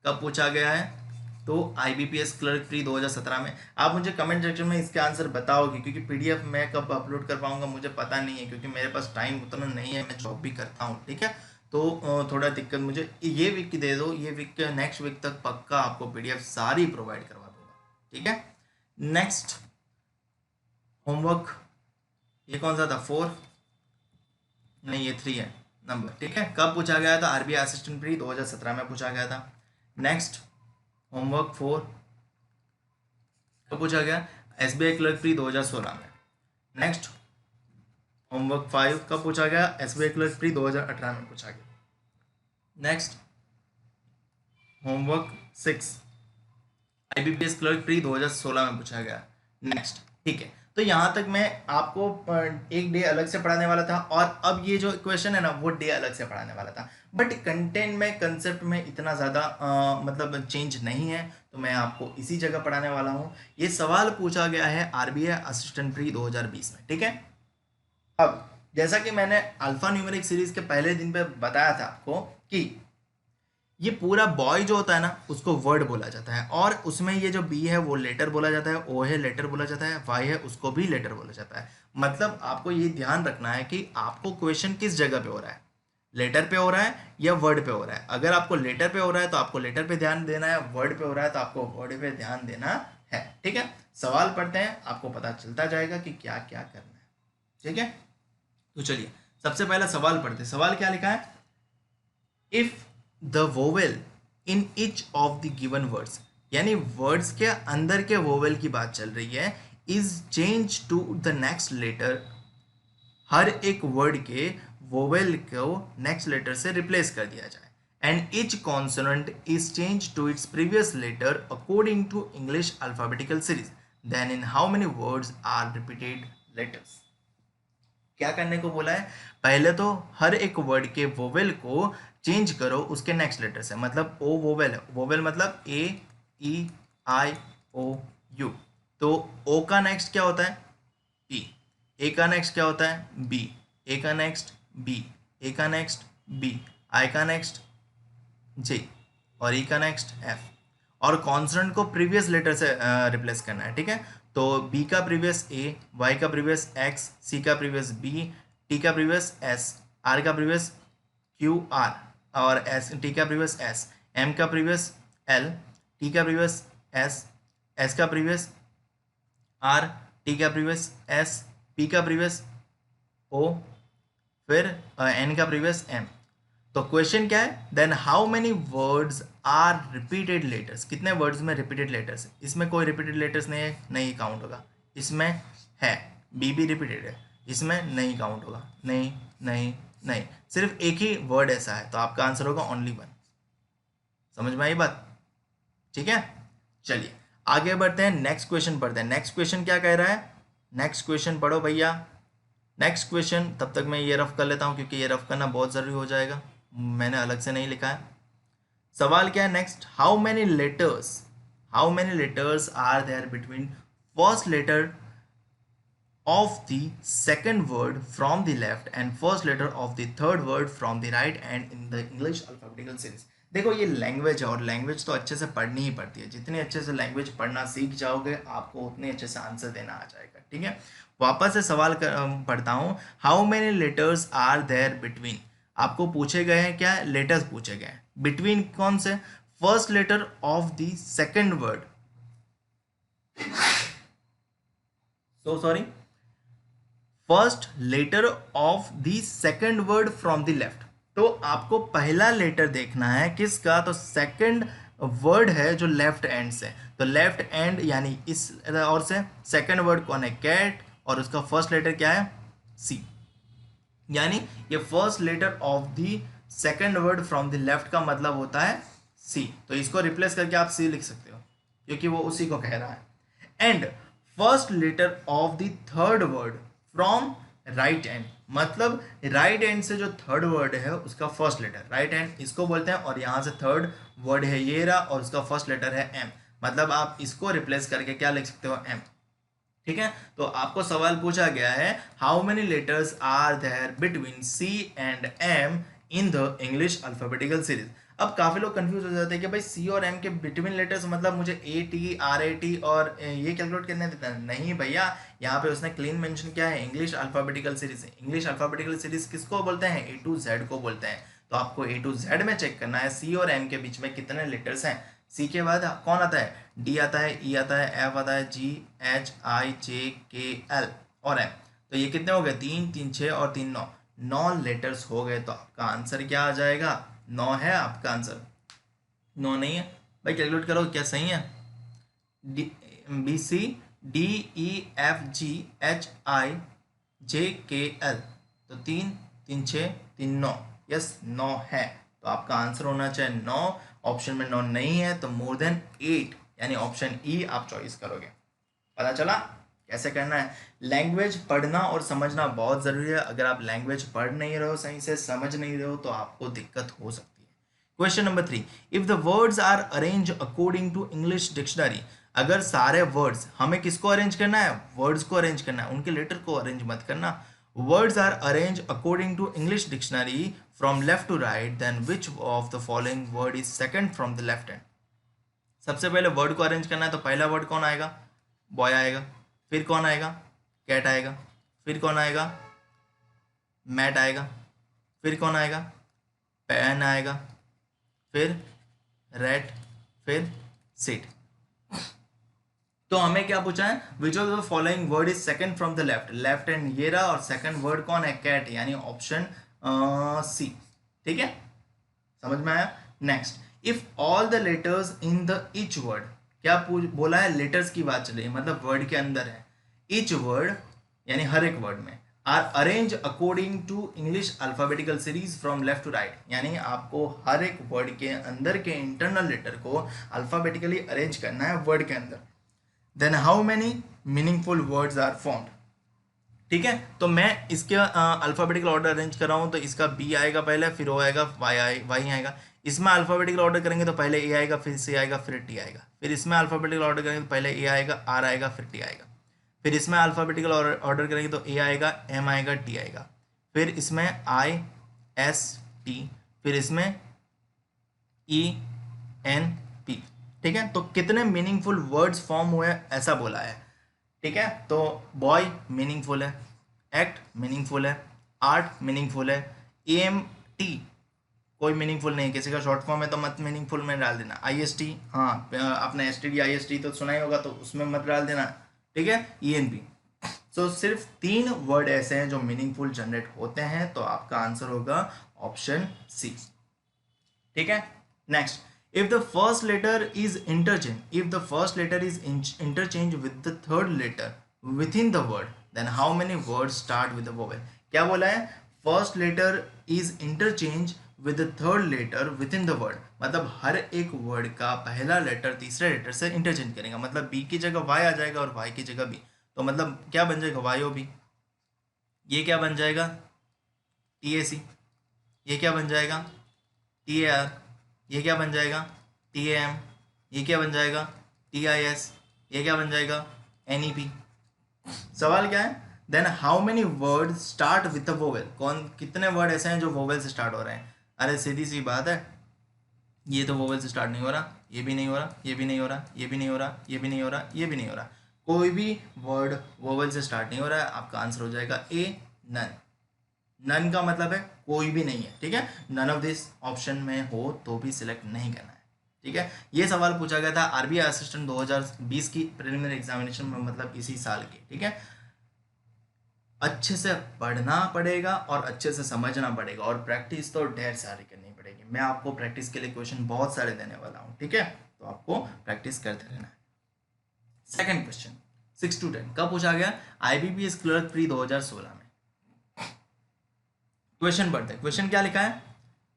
कब पूछा गया है, तो IBPS क्लर्क प्री 2017 में। आप मुझे कमेंट सेक्शन में इसके आंसर बताओगे, क्योंकि PDF मैं कब अपलोड कर पाऊंगा मुझे पता नहीं है, क्योंकि मेरे पास टाइम उतना नहीं है, मैं जॉब भी करता हूँ, ठीक है। तो थोड़ा दिक्कत, मुझे ये वीक दे दो, ये वीक के नेक्स्ट वीक तक पक्का आपको PDF सारी प्रोवाइड करवा दूंगा, ठीक है। नेक्स्ट होमवर्क, ये कौन सा था, 4 नहीं ये 3 है नंबर, ठीक है। कब पूछा गया था, RBI असिस्टेंट प्री 2017 में पूछा गया था। नेक्स्ट होमवर्क 4 कब पूछा गया, SBI क्लर्क प्री 2016 में। नेक्स्ट होमवर्क 5 कब पूछा गया, SBI क्लर्क प्री 2018 में पूछा गया। Next homework 6 IBPS clerk pre 2016 में पूछा गया। नेक्स्ट, ठीक है। तो यहाँ तक मैं आपको एक डे अलग से पढ़ाने वाला था, और अब ये जो क्वेश्चन है ना वो डे अलग से पढ़ाने वाला था, बट कंटेंट में, कंसेप्ट में इतना ज़्यादा मतलब चेंज नहीं है, तो मैं आपको इसी जगह पढ़ाने वाला हूँ। ये सवाल पूछा गया है RBI असिस्टेंट प्री 2020 में, ठीक है। अब जैसा कि मैंने अल्फा न्यूमेरिक सीरीज के पहले दिन पे बताया था आपको कि ये पूरा बॉय जो होता है ना उसको वर्ड बोला जाता है, और उसमें ये जो बी है वो लेटर बोला जाता है, ओ है लेटर बोला जाता है, वाई है उसको भी लेटर बोला जाता है। मतलब आपको ये ध्यान रखना है कि आपको क्वेश्चन किस जगह पे हो रहा है, लेटर पे हो रहा है या वर्ड पे हो रहा है। अगर आपको लेटर पे हो रहा है तो आपको लेटर पे ध्यान देना है, वर्ड पे हो रहा है तो आपको वर्ड पे ध्यान देना है, ठीक है। सवाल पढ़ते हैं, आपको पता चलता जाएगा कि क्या क्या करना है, ठीक है। तो चलिए सबसे पहला सवाल पढ़ते हैं। सवाल क्या लिखा है, if the vowel in each of the given words, यानी वर्ड्स के अंदर के वोवेल की बात चल रही है, is change to the next letter, हर एक वर्ड के वोवेल को नेक्स्ट लेटर से रिप्लेस कर दिया जाए, and each consonant is change to its previous letter according to English alphabetical series, then in how many words are repeated letters. क्या करने को बोला है, पहले तो हर एक वर्ड के वोवेल को चेंज करो उसके नेक्स्ट लेटर से, मतलब ओ वोवेल है, वोवेल मतलब AEIOU, तो ओ का नेक्स्ट क्या होता है E, ए का नेक्स्ट क्या होता है B, ए का नेक्स्ट B, ए का नेक्स्ट B, आई का नेक्स्ट J, और ई का नेक्स्ट F, और कॉन्सोनेंट को प्रीवियस लेटर से रिप्लेस करना है, ठीक है। तो B का प्रीवियस A, Y का प्रीवियस X, C का प्रीवियस B, T का प्रीवियस S, R का प्रीवियस QR, और T का प्रीवियस S, M का प्रीवियस L, T का प्रीवियस S, S का प्रीवियस R, T का प्रीवियस S, P का प्रीवियस O, फिर N का प्रीवियस M। तो क्वेश्चन क्या है, then how many words are repeated letters, कितने वर्ड्स में रिपीटेड लेटर्स है, इसमें कोई रिपीटेड लेटर्स नहीं है, नहीं काउंट होगा, इसमें है बी भी रिपीटेड है, इसमें नहीं काउंट होगा, नहीं नहीं नहीं, सिर्फ एक ही वर्ड ऐसा है, तो आपका आंसर होगा ओनली 1। समझ में आई बात, ठीक है। चलिए आगे बढ़ते हैं, नेक्स्ट क्वेश्चन पढ़ते हैं। नेक्स्ट क्वेश्चन क्या कह रहा है, नेक्स्ट क्वेश्चन पढ़ो भैया, नेक्स्ट क्वेश्चन, तब तक मैं ये रफ कर लेता हूँ क्योंकि ये रफ करना बहुत ज़रूरी हो जाएगा, मैंने अलग से नहीं लिखा है। सवाल क्या है next, how many letters are there between first letter of the second word from the left and first letter of the third word from the right and in the English alphabetical series। देखो ये language है और language तो अच्छे से पढ़नी ही पड़ती है, जितने अच्छे से लैंग्वेज पढ़ना सीख जाओगे आपको उतने अच्छे से आंसर देना आ जाएगा। ठीक है, वापस से सवाल पढ़ता हूँ, how many letters are there between, आपको पूछे गए हैं क्या, लेटर्स पूछे गए हैं, बिटवीन कौन से, first letter of the second word, so sorry, first letter of the second word from the left. तो आपको पहला लेटर देखना है किसका, तो सेकेंड वर्ड है जो लेफ्ट एंड से, तो लेफ्ट एंड यानी इस और से सेकेंड वर्ड कौन है, कैट, और उसका फर्स्ट लेटर क्या है, सी, यानी ये first letter of the second word from the left का मतलब होता है सी। तो इसको रिप्लेस करके आप सी लिख सकते हो क्योंकि वो उसी को कह रहा है। And first letter of the third word from right end, मतलब राइट एंड से जो थर्ड वर्ड है उसका फर्स्ट लेटर, राइट एंड इसको बोलते हैं, और यहाँ से थर्ड वर्ड है ये रहा और उसका फर्स्ट लेटर है एम, मतलब आप इसको रिप्लेस करके क्या लिख सकते हो, एम। ठीक है, तो आपको सवाल पूछा गया है how many letters are there between C and M in the English alphabetical series. अब काफ़ी लोग कंफ्यूज हो जाते हैं कि भाई सी और एम के बिटवीन लेटर्स मतलब मुझे A T R A T और ये कैलकुलेट करने देता है, नहीं भैया, यहाँ पे उसने क्लीन मेंशन किया है English alphabetical series. English alphabetical series किसको बोलते हैं, ए टू जेड को बोलते हैं। तो आपको ए टू जेड में चेक करना है सी और एम के बीच में कितने लेटर्स हैं। सी के बाद कौन आता है, डी आता है, ई आता है, एफ आता है, जी H I J K L और एम। तो ये कितने हो गए, तीन, तीन छः और तीन नौ, 9 लेटर्स हो गए। तो आपका आंसर क्या आ जाएगा, 9 है आपका आंसर, 9 नहीं है भाई, कैलकुलेट करो क्या सही है, D B C D E F G H I J K L, तो तीन, तीन छः, तीन नौ, यस 9 है। तो आपका आंसर होना चाहिए 9, ऑप्शन में 9 नहीं है तो मोर देन 8 यानी ऑप्शन ई आप चॉइस करोगे। पता चला कैसे करना है। लैंग्वेज पढ़ना और समझना बहुत ज़रूरी है, अगर आप लैंग्वेज पढ़ नहीं रहे हो सही से, समझ नहीं रहे हो तो आपको दिक्कत हो सकती है। Question number 3, if the words are arrange according to English dictionary, अगर सारे वर्ड्स, हमें किसको अरेंज करना है, वर्ड्स को अरेंज करना है, उनके लेटर को अरेंज मत करना। Words are arrange according to English dictionary from left to right, then which of the following word is second from the left hand. सबसे पहले वर्ड को अरेंज करना है, तो पहला वर्ड कौन आएगा, बॉय आएगा, फिर कौन आएगा, कैट आएगा, फिर कौन आएगा, मैट आएगा, फिर कौन आएगा, पेन आएगा, फिर रेट, फिर सीट। तो हमें क्या पूछा है, which of the following word is second from the left, left hand ये रहा और सेकंड वर्ड कौन है, कैट, यानी ऑप्शन सी। ठीक है, समझ में आया। Next, if all the letters in the each word, क्या बोला है, लेटर्स की बात चल रही है मतलब वर्ड के अंदर है, ईच वर्ड यानी हर एक वर्ड में, are arrange according to English alphabetical series from left to right, यानी आपको हर एक वर्ड के अंदर के इंटरनल लेटर को अल्फाबेटिकली अरेंज करना है वर्ड के अंदर, then how many meaningful words are formed. ठीक है, तो मैं इसके अल्फ़ाबेटिकल ऑर्डर अरेंज कर रहा हूँ, तो इसका बी आएगा पहले, फिर ओ आएगा, वाई आएगा। इसमें अल्फ़ाबेटिकल ऑर्डर करेंगे तो पहले ए आएगा, फिर सी आएगा, फिर टी आएगा। फिर इसमें अल्फ़ाबेटिकल ऑर्डर करेंगे तो पहले ए आएगा, आर आएगा, फिर टी आएगा। फिर इसमें अल्फ़ाबेटिकल ऑर्डर करेंगे तो ए आएगा, एम आएगा, टी आएगा। फिर इसमें आई एस टी, फिर इसमें ई एन पी। ठीक है, तो कितने मीनिंगफुल वर्ड्स फॉर्म हुए ऐसा बोला है। ठीक है, तो बॉय मीनिंगफुल है, एक्ट मीनिंगफुल है, आर्ट मीनिंगफुल है, एम टी कोई मीनिंगफुल नहीं, किसी का शॉर्ट फॉर्म है तो मत मीनिंगफुल में डाल देना। आई एस टी, हाँ आपने S T D I S T तो सुना ही होगा तो उसमें मत डाल देना। ठीक है, ई एन पी। सो सिर्फ 3 वर्ड ऐसे हैं जो मीनिंगफुल जनरेट होते हैं, तो आपका आंसर होगा ऑप्शन सी। ठीक है, next, if the first letter is interchange with the third letter within the word, then how many words start with the vowel। क्या बोला है, first letter is interchange with the third letter with in the word, मतलब हर एक word का पहला letter तीसरे letter से इंटरचेंज करेगा, मतलब बी की जगह वाई आ जाएगा और वाई की जगह बी, तो मतलब क्या बन जाएगा, वाई ओ बी। ये क्या बन जाएगा, TAC। ये क्या बन जाएगा, TAR। ये क्या बन जाएगा, TAM। ये क्या बन जाएगा, TIS। ये क्या बन जाएगा, NEP। सवाल क्या है, then how many word start with a vowel, कौन कितने वर्ड ऐसे हैं जो वोवेल से स्टार्ट हो रहे हैं। अरे सीधी सी बात है, ये तो वोवेल से स्टार्ट नहीं हो रहा, ये भी नहीं हो रहा, ये भी नहीं हो रहा, ये भी नहीं हो रहा, ये भी नहीं हो रहा, ये भी नहीं हो रहा। कोई भी वर्ड वोवेल से स्टार्ट नहीं हो रहा है, आपका आंसर हो जाएगा ए, नन। नन का मतलब है कोई भी नहीं है, ठीक है। नन ऑफ दिस ऑप्शन में हो तो भी सिलेक्ट नहीं करना है, ठीक है। ये सवाल पूछा गया था आरबीआई असिस्टेंट 2020 की प्रिलिमिनरी एग्जामिनेशन में, मतलब इसी साल की, ठीक है। अच्छे से पढ़ना पड़ेगा और अच्छे से समझना पड़ेगा, और प्रैक्टिस तो ढेर सारी करनी पड़ेगी। मैं आपको प्रैक्टिस के लिए क्वेश्चन बहुत सारे देने वाला हूँ, ठीक है, तो आपको प्रैक्टिस करते रहना है। सेकंड क्वेश्चन 6 to 10 कब पूछा गया, IBPS क्लर्क प्री 2016 में। क्वेश्चन पढ़ते हैं, क्वेश्चन क्या लिखा है,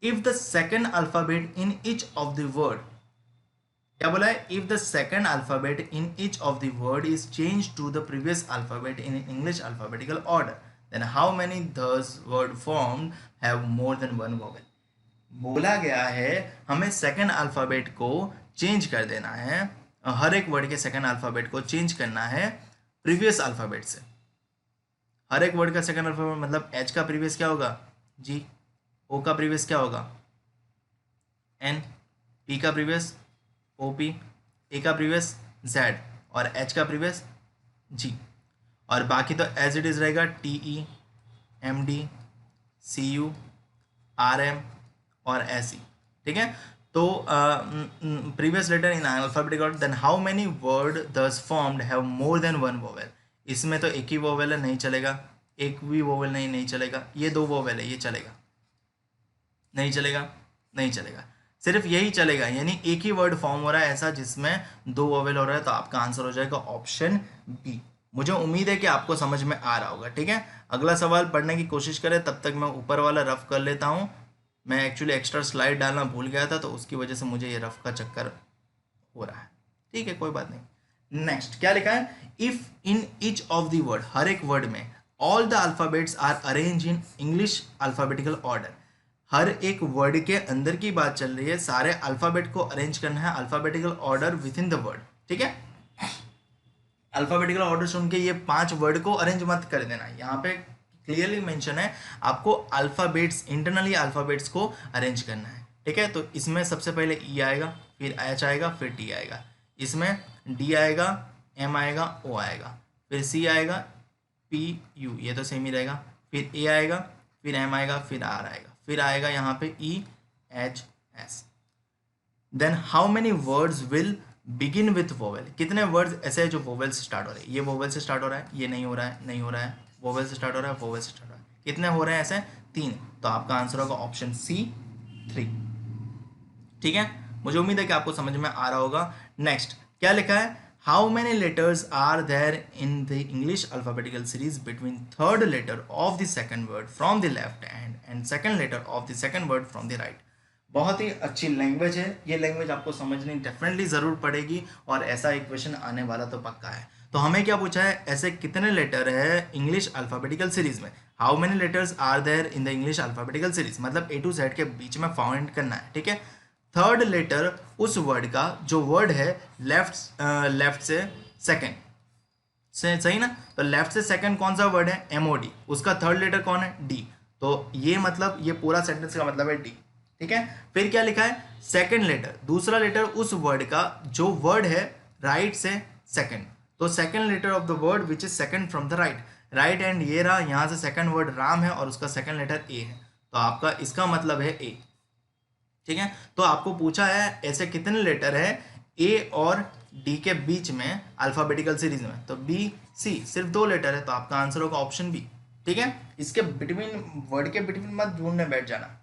if the second alphabet in each of the word, क्या बोला है, if the second alphabet in each of the word is change to the previous alphabet in English alphabetical order, then how many does word formed have more than one vowel. बोला गया है हमें second alphabet को change कर देना है, हर एक वर्ड के सेकेंड अल्फाबेट को चेंज करना है प्रीवियस अल्फाबेट से। हर एक वर्ड का सेकेंड अल्फाबेट मतलब एच का प्रीवियस क्या होगा, जी। ओ का प्रीवियस क्या होगा, एन। पी का प्रीवियस OP। ए का प्रीवियस Z। और एच का प्रीवियस G। और बाकी तो एज इट इज़ रहेगा TE, MD, CU, RM और SE, ठीक है। तो previous letter in alphabetic order, then how many word thus formed have more than one vowel. इसमें तो एक ही वोवेल है, नहीं चलेगा। एक भी वोवेल नहीं चलेगा। ये दो वोवेल है, ये चलेगा, नहीं चलेगा, नहीं चलेगा। सिर्फ यही चलेगा, यानी एक ही वर्ड फॉर्म हो रहा है ऐसा जिसमें दो वोवेल हो रहा है, तो आपका आंसर हो जाएगा ऑप्शन बी। मुझे उम्मीद है कि आपको समझ में आ रहा होगा, ठीक है। अगला सवाल पढ़ने की कोशिश करें, तब तक मैं ऊपर वाला रफ कर लेता हूँ। मैं एक्चुअली एक्स्ट्रा स्लाइड डालना भूल गया था, तो उसकी वजह से मुझे ये रफ का चक्कर हो रहा है, ठीक है, कोई बात नहीं। नेक्स्ट क्या लिखा है, if in each of the word, हर एक वर्ड में all the alphabets are arrange in English alphabetical order, हर एक वर्ड के अंदर की बात चल रही है, सारे अल्फाबेट को अरेंज करना है alphabetical order with in the word, ठीक है। अल्फाबेटिकल ऑर्डर सुन के ये 5 वर्ड को अरेंज मत कर देना, यहाँ पे क्लियरली मेंशन है आपको अल्फाबेट्स, इंटरनली अल्फाबेट्स को अरेंज करना है, ठीक है। तो इसमें सबसे पहले E आएगा, फिर H आएगा, फिर T आएगा, इसमें D आएगा, M आएगा, O आएगा, फिर C आएगा, P U, ये तो सेम ही रहेगा, फिर A आएगा, फिर M आएगा, फिर R आएगा, फिर आएगा यहाँ पे E H S। Then how many words will begin with vowel, कितने वर्ड्स ऐसे हैं जो वोवेल से स्टार्ट हो रहे हैं। ये वोवेल से स्टार्ट हो रहा है, ये नहीं हो रहा है, नहीं हो रहा है, वोवेल से स्टार्ट हो रहा है, वोवेल से स्टार्ट हो रहा है। कितने हो रहे हैं ऐसे, 3। तो आपका आंसर होगा ऑप्शन C 3, ठीक है। मुझे उम्मीद है कि आपको समझ में आ रहा होगा। नेक्स्ट क्या लिखा है, how many letters are there in the English alphabetical series between third letter of the second word from the left hand and second letter of the second word from the right. बहुत ही अच्छी language है, ये language आपको समझनी definitely ज़रूर पड़ेगी, और ऐसा एक क्वेश्चन आने वाला तो पक्का है। तो हमें क्या पूछा है, ऐसे कितने लेटर है इंग्लिश अल्फाबेटिकल सीरीज में, how many letters are there in the English alphabetical series, मतलब A to Z के बीच में फाउंड करना है, ठीक है। थर्ड लेटर उस वर्ड का जो वर्ड है लेफ्ट से सेकेंड से, सही ना। तो लेफ्ट से सेकंड कौन सा वर्ड है, MOD, उसका थर्ड लेटर कौन है, D। तो ये मतलब ये पूरा सेंटेंस का मतलब है D, ठीक है। फिर क्या लिखा है, सेकंड लेटर, दूसरा लेटर उस वर्ड का जो वर्ड है राइट से सेकंड, तो second letter of the word which is second from the right, right hand ये रहा, यहाँ से सेकंड वर्ड राम है और उसका सेकंड लेटर A है, तो आपका इसका मतलब है A, ठीक है। तो आपको पूछा है ऐसे कितने लेटर है A और D के बीच में अल्फाबेटिकल सीरीज में, तो B C सिर्फ 2 लेटर है, तो आपका आंसर होगा ऑप्शन B, ठीक है। इसके बिटवीन, वर्ड के बिटवीन मत ढूंढने बैठ जाना,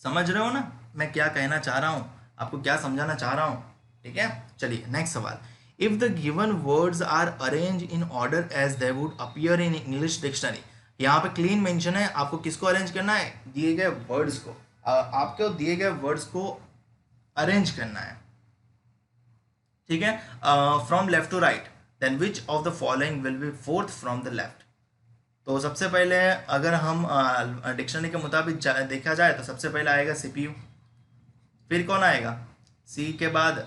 समझ रहे हो ना मैं क्या कहना चाह रहा हूँ, आपको क्या समझाना चाह रहा हूँ, ठीक है। चलिए नेक्स्ट सवाल, if the given words are arrange in order as they would appear in English dictionary, यहाँ पे क्लीन मेंशन है आपको किसको अरेंज करना है, दिए गए वर्ड्स को, आपको दिए गए वर्ड्स को अरेंज करना है, ठीक है, from left to right, then which of the following will be fourth from the left. तो सबसे पहले अगर हम डिक्शनरी के मुताबिक देखा जाए तो सबसे पहले आएगा सीपीयू, फिर कौन आएगा, सी के बाद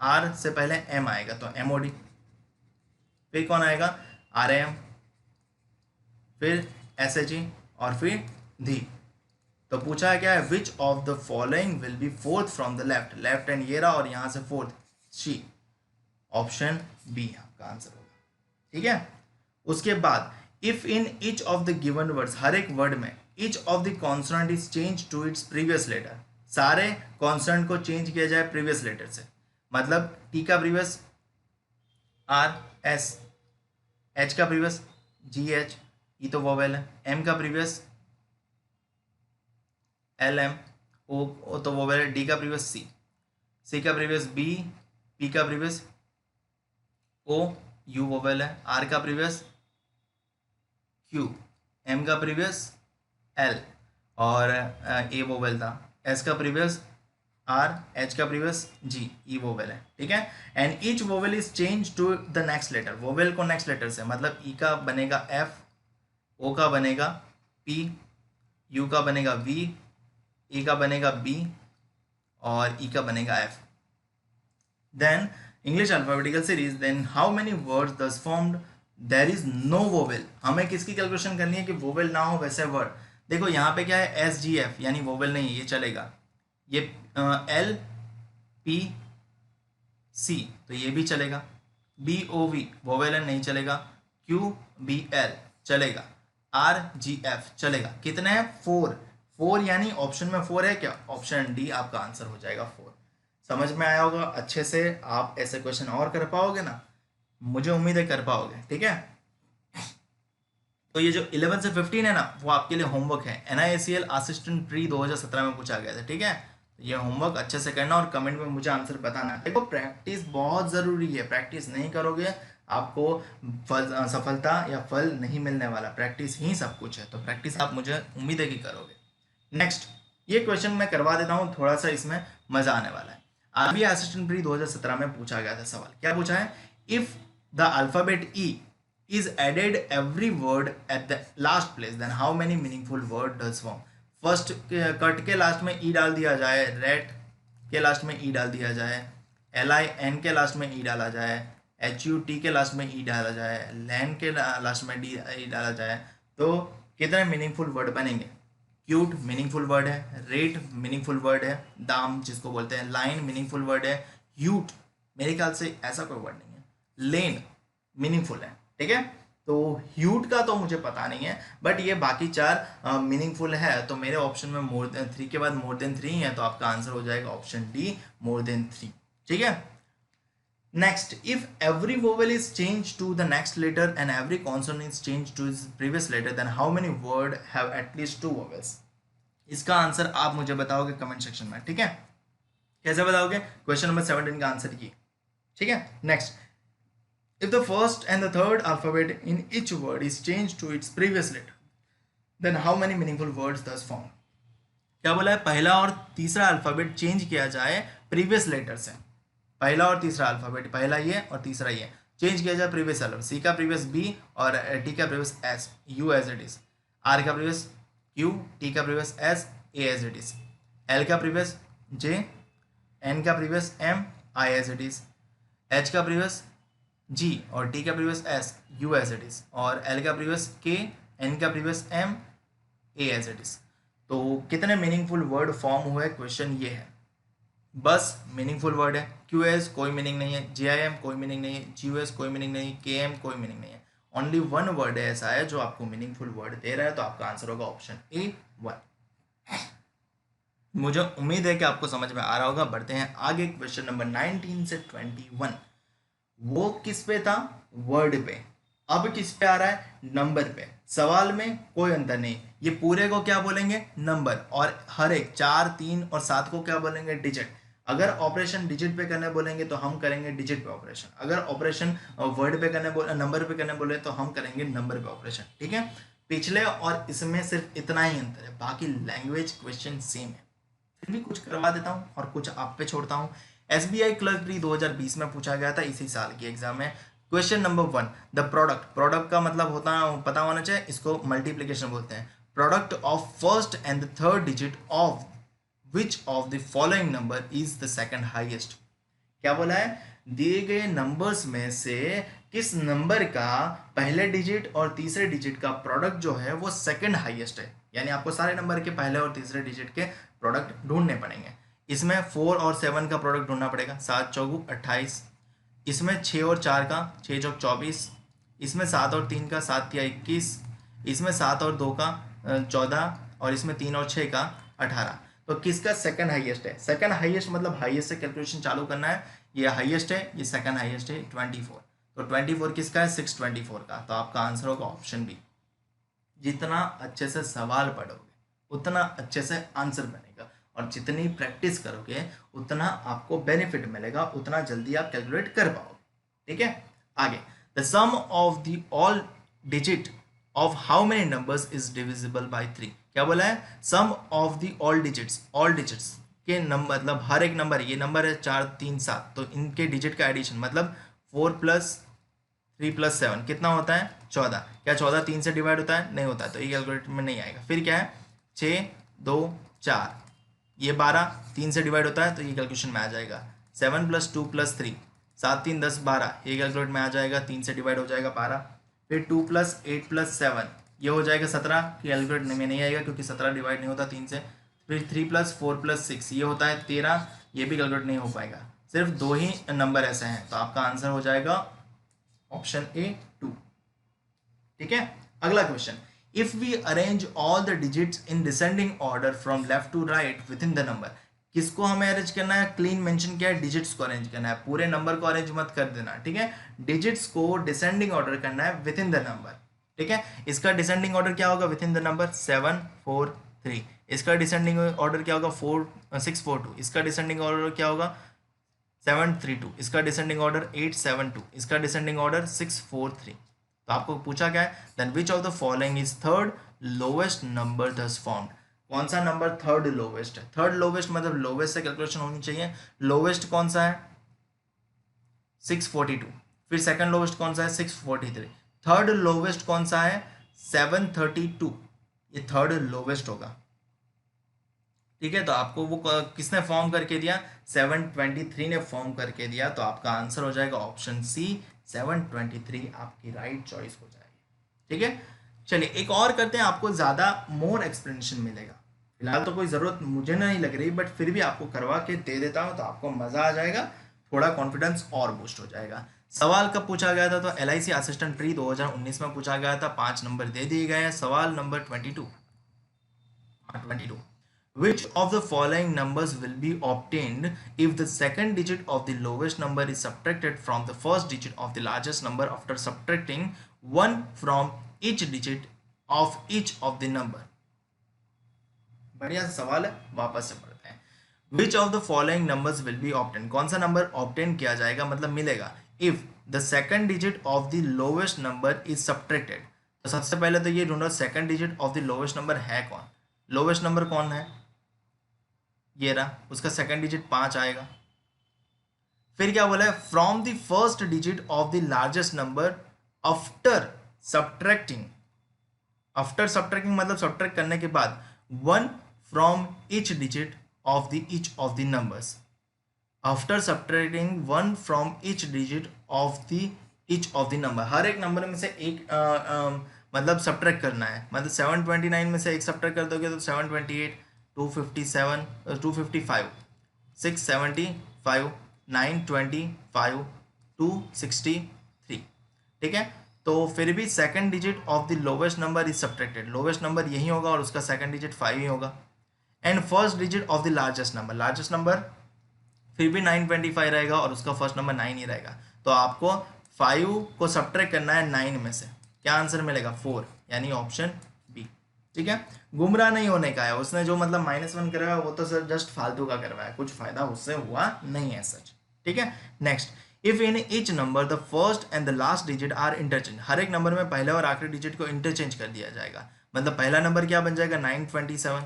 आर से पहले एम आएगा तो एमओडी, फिर कौन आएगा, आरएम, फिर एसएचई और फिर धी। तो पूछा है क्या है, which of the following will be fourth from the left, left hand ये रहा और यहां से फोर्थ सी, ऑप्शन बी आपका आंसर होगा। ठीक है, उसके बाद if in each of the given words, हर एक वर्ड में each of the consonant is change to its previous letter, सारे कॉन्सोनेंट को चेंज किया जाए प्रीवियस लेटर से, मतलब टी का प्रीवियस आर एस, एच का प्रीवियस जी एच, ई तो वोवेल है, एम का प्रीवियस एल एम, ओ तो वोवेल है, डी का प्रीवियस सी, सी का प्रीवियस बी, पी का प्रीवियस ओ, यू वोवेल है, आर का प्रीवियस क्यू, एम का प्रीवियस एल और ए वोवेल था, एस का प्रीवियस आर, एच का प्रीवियस जी, ई वोवेल है। ठीक है, and each vowel is change to the next letter, vowel को नेक्स्ट लेटर से, मतलब ई का बनेगा एफ, ओ का बनेगा पी, यू का बनेगा वी, ए का बनेगा बी और ई का बनेगा F. Then English alphabetical series, then how many words thus formed there is no vowel, हमें किसकी कैलकुलेशन करनी है कि वोवेल ना हो वैसे वर्ड। देखो यहाँ पे क्या है, एस जी एफ यानी वोवेल नहीं है, ये चलेगा, ये एल पी सी तो ये भी चलेगा, बी ओ वी वोवेल है नहीं चलेगा, क्यू बी एल चलेगा, आर जी एफ चलेगा, कितने हैं, फोर, फोर यानी ऑप्शन में फोर है क्या, ऑप्शन डी आपका आंसर हो जाएगा फोर। समझ में आया होगा अच्छे से, आप ऐसे क्वेश्चन और कर पाओगे ना, मुझे उम्मीद है कर पाओगे। ठीक है, तो ये जो 11 से 15 है ना वो आपके लिए होमवर्क है, NIACL असिस्टेंट प्री 2017 में पूछा गया था। ठीक है, ये होमवर्क अच्छे से करना और कमेंट में मुझे आंसर बताना। देखो प्रैक्टिस बहुत ज़रूरी है, प्रैक्टिस नहीं करोगे आपको सफलता या फल नहीं मिलने वाला, प्रैक्टिस ही सब कुछ है, तो प्रैक्टिस आप मुझे उम्मीद है कि करोगे। नेक्स्ट ये क्वेश्चन मैं करवा देता हूँ, थोड़ा सा इसमें मजा आने वाला है। RBI असिस्टेंट प्री 2017 में पूछा गया था सवाल, क्या पूछा है, if the alphabet E is added every word at the last place then how many meaningful word does form। First cut के लास्ट में ई डाल दिया जाए, रेट के लास्ट में ई डाल दिया जाए, LIN के लास्ट में ई डाला जाए, HUT के लास्ट में ई डाला जाए, लैन के लास्ट में ई डाला जाए, तो कितने मीनिंगफुल वर्ड बनेंगे। क्यूट मीनिंगफुल वर्ड है, रेट मीनिंगफुल वर्ड है, दाम जिसको बोलते हैं, लाइन मीनिंगफुल वर्ड है, यूट मेरे ख्याल से ऐसा कोई वर्ड नहीं है, लेन मीनिंगफुल है। ठीक है, तो ह्यूट का तो मुझे पता नहीं है, बट ये बाकी चार मीनिंगफुल है, तो मेरे ऑप्शन में मोर देन 3 के बाद मोर देन 3 है, तो आपका आंसर हो जाएगा ऑप्शन डी, मोर देन 3। ठीक है, next, if every vowel is change to the next letter and every consonant is change to is previous letter then how many word have at least 2 vowels. इसका answer आप मुझे बताओगे comment section में। ठीक है, कैसे बताओगे, क्वेश्चन नंबर 17 का आंसर ये। ठीक है, next, if the first and the third alphabet in each word is changed to its previous letter then how many meaningful words thus form। क्या बोला है, पहला और तीसरा अल्फाबेट चेंज किया जाए प्रीवियस लेटर से, पहला और तीसरा अल्फाबेट, पहला ये और तीसरा ये चेंज किया जाए प्रीवियस अल्फाबेट, सी का प्रीवियस बी और टी का previous S, U as it is, R का प्रीवियस क्यू, टी का previous S, A as it is, L का प्रीवियस जे, एन का previous M, I as it is, H का previous G और T का previous S, U as it is, और L का previous K, N का previous M, A as it is. तो कितने मीनिंगफुल वर्ड फॉर्म हुए, क्वेश्चन ये है, बस मीनिंगफुल वर्ड है, क्यू एस कोई मीनिंग नहीं है, GIM कोई मीनिंग नहीं है, GUS कोई मीनिंग नहीं है, KM कोई मीनिंग नहीं है, ओनली वन वर्ड है ऐसा है जो आपको मीनिंगफुल वर्ड दे रहा है, तो आपका आंसर होगा ऑप्शन ए 1। मुझे उम्मीद है कि आपको समझ में आ रहा होगा। बढ़ते हैं आगे, क्वेश्चन नंबर 19 से 21, वो किस पे था, वर्ड पे, अब किस पे आ रहा है, नंबर पे। सवाल में कोई अंतर नहीं, ये पूरे को क्या बोलेंगे, नंबर, और हर एक 4, 3 और 7 को क्या बोलेंगे, डिजिट। अगर ऑपरेशन डिजिट पे करने बोलेंगे तो हम करेंगे डिजिट पे ऑपरेशन, अगर ऑपरेशन वर्ड पे करने बोले, नंबर पे करने बोले तो हम करेंगे नंबर पे ऑपरेशन। ठीक है, पिछले और इसमें सिर्फ इतना ही अंतर है, बाकी लैंग्वेज क्वेश्चन सेम है। फिर भी कुछ करवा देता हूँ और कुछ आप पे छोड़ता हूँ। SBI क्लर्क प्री 2020 में पूछा गया था, इसी साल की एग्जाम में, question number 1, the product, product का मतलब होता है पता होना चाहिए, इसको मल्टीप्लीकेशन बोलते हैं। Product of first and the third digit of which of the following number is the second highest. क्या बोला है, दिए गए नंबर्स में से किस नंबर का पहले डिजिट और तीसरे डिजिट का प्रोडक्ट जो है वो सेकंड हाईएस्ट है। यानी आपको सारे नंबर के पहले और तीसरे डिजिट के प्रोडक्ट ढूंढने पड़ेंगे। इसमें 4 और 7 का प्रोडक्ट ढूंढना पड़ेगा, 7 चौगु 28। इसमें 6 और 4 का, 6 चौक 24। इसमें 7 और 3 का, 7 या 21। इसमें 7 और 2 का 14, और इसमें 3 और 6 का 18। तो किसका सेकंड हाईएस्ट है? सेकंड हाईएस्ट मतलब हाईएस्ट से कैलकुलेशन चालू करना है। ये हाईएस्ट है, ये सेकंड हाईएस्ट है 24। तो 24 किसका है? 624 का। तो आपका आंसर होगा ऑप्शन बी। जितना अच्छे से सवाल पढ़ोगे उतना अच्छे से आंसर बनेगा, और जितनी प्रैक्टिस करोगे उतना आपको बेनिफिट मिलेगा, उतना जल्दी आप कैलकुलेट कर पाओगे। ठीक है, आगे, the sum of the all digit of how many numbers is divisible by 3। क्या बोला है? Sum of the all digits के नंबर, मतलब हर एक नंबर, ये नंबर है 4 3 7, तो इनके डिजिट का एडिशन मतलब 4 + 3 + 7 कितना होता है? 14। क्या 14 3 से डिवाइड होता है? नहीं होता, तो ये कैलकुलेटर में नहीं आएगा। फिर क्या है? 6 2 4, ये 12 3 से डिवाइड होता है, तो ये कैलकुलेशन में आ जाएगा। 7 + 2 + 3, 7 3 10 12, ये कैलकुलेट में आ जाएगा, 3 से डिवाइड हो जाएगा 12। फिर 2 + 8 + 7, ये हो जाएगा 17, कैलकुलेट में नहीं आएगा क्योंकि 17 डिवाइड नहीं होता 3 से। फिर 3 + 4 + 6, ये होता है 13, ये भी कैलकुलेट नहीं हो पाएगा। सिर्फ 2 ही नंबर ऐसे हैं, तो आपका आंसर हो जाएगा ऑप्शन ए 2। ठीक है, अगला question, if we arrange all the digits in descending order from left to right with in the number. किसको हमें अरेंज करना है? क्लीन मेंशन किया है, डिजिट्स को अरेंज करना है, पूरे नंबर को अरेंज मत कर देना। ठीक है, डिजिट्स को डिसेंडिंग ऑर्डर करना है विद इन द नंबर। ठीक है, इसका डिसेंडिंग ऑर्डर क्या होगा? With in the number 7 4 3। इसका डिसेंडिंग ऑर्डर क्या होगा? 6 4 2। इसका डिसेंडिंग ऑर्डर क्या होगा? 7 3 2। इसका डिसेंडिंग ऑर्डर 8 7 2। इसका डिसेंडिंग ऑर्डर 6 4 3। तो आपको पूछा क्या है? Then which of the following is third lowest number thus found. कौन सा नंबर थर्ड लोवेस्ट है? थर्ड लोवेस्ट मतलब लोवेस्ट से कैलकुलेशन होनी चाहिए। लोवेस्ट कौन सा है? 642। फिर सेकंड लोवेस्ट कौन सा है? 643। थर्ड लोवेस्ट कौन सा है? 732। ये थर्ड लोवेस्ट होगा। ठीक है, तो आपको वो किसने फॉर्म करके दिया? 723 ने फॉर्म करके दिया, तो आपका आंसर हो जाएगा ऑप्शन सी, 723 आपकी राइट चॉइस हो जाएगी। ठीक है, चलिए एक और करते हैं, आपको ज़्यादा मोर एक्सप्लेनेशन मिलेगा। फिलहाल तो कोई ज़रूरत मुझे नहीं लग रही, बट फिर भी आपको करवा के दे देता हूँ, तो आपको मज़ा आ जाएगा, थोड़ा कॉन्फिडेंस और बूस्ट हो जाएगा। सवाल कब पूछा गया था? तो LIC असिस्टेंट प्री 2019 में पूछा गया था। 5 नंबर दे दिए गए हैं। सवाल number 22। Which of the following numbers will be obtained if the second digit of the lowest number is subtracted from the first digit of the largest number after subtracting 1 from each digit of each of the number? बढ़िया सवाल है, वापस से पढ़ते हैं। Which of the following numbers will be obtained? कौन सा number obtain किया जाएगा मतलब मिलेगा? If the second digit of the lowest number is subtracted, तो सबसे पहले तो ये ढूंढो second digit of the lowest number है कौन? lowest number कौन है? ये रहा, उसका सेकंड डिजिट 5 आएगा। फिर क्या बोला है? From the first digit of the largest number after subtracting. After subtracting मतलब सब्ट्रैक्ट करने के बाद 1 from each digit of the each of the numbers. After subtracting 1 from each digit of the each of the number. हर एक number में से एक मतलब सब्ट्रैक्ट करना है। मतलब 729 में से एक सब्ट्रैक्ट कर दोगे तो 728, 257 255, 675, 925, 263। ठीक है, तो फिर भी second digit of the lowest number is subtracted. Lowest number यही होगा और उसका सेकंड डिजिट 5 ही होगा। And first digit of the largest number फिर भी 925 रहेगा और उसका फर्स्ट नंबर 9 ही रहेगा। तो आपको 5 को सब्ट्रैक्ट करना है 9 में से। क्या आंसर मिलेगा? 4, यानी ऑप्शन बी। ठीक है, गुमराह नहीं होने का है। उसने जो मतलब -1 कराया वो तो सर जस्ट फालतू का करवाया, कुछ फायदा उससे हुआ नहीं है सच। ठीक है, next, if in each number the first and the last digit are interchange. हर एक नंबर में पहले और आखिरी डिजिट को इंटरचेंज कर दिया जाएगा। मतलब पहला नंबर क्या बन जाएगा? 927,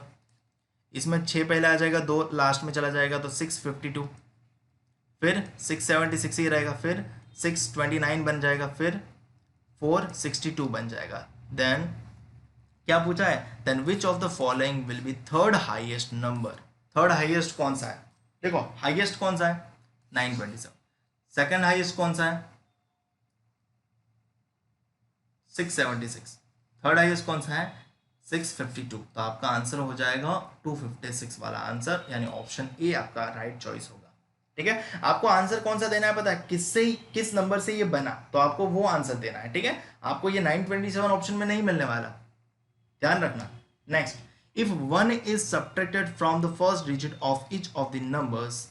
इसमें 6 पहले आ जाएगा, 2 लास्ट में चला जाएगा तो 652, फिर 676 ही रहेगा, फिर 629 बन जाएगा, फिर 462 बन जाएगा। देन क्या पूछा है, then which of the following will be third highest number. Third highest कौन सा है, देखो हाईएस्ट कौन सा है 927, सेकंड हाईएस्ट कौन सा है 676, थर्ड हाईएस्ट कौन सा है 652। तो आपका आंसर हो जाएगा 256 वाला आंसर, यानी ऑप्शन ए आपका राइट चॉइस होगा। ठीक है, आपको आंसर कौन सा देना है पता है, किससे किस नंबर से ये बना, तो आपको वो आंसर देना है। ठीक है, आपको ये 927 ऑप्शन में नहीं मिलने वाला, ध्यान रखना। Next, if 1 is subtracted from the first digit of each of the numbers,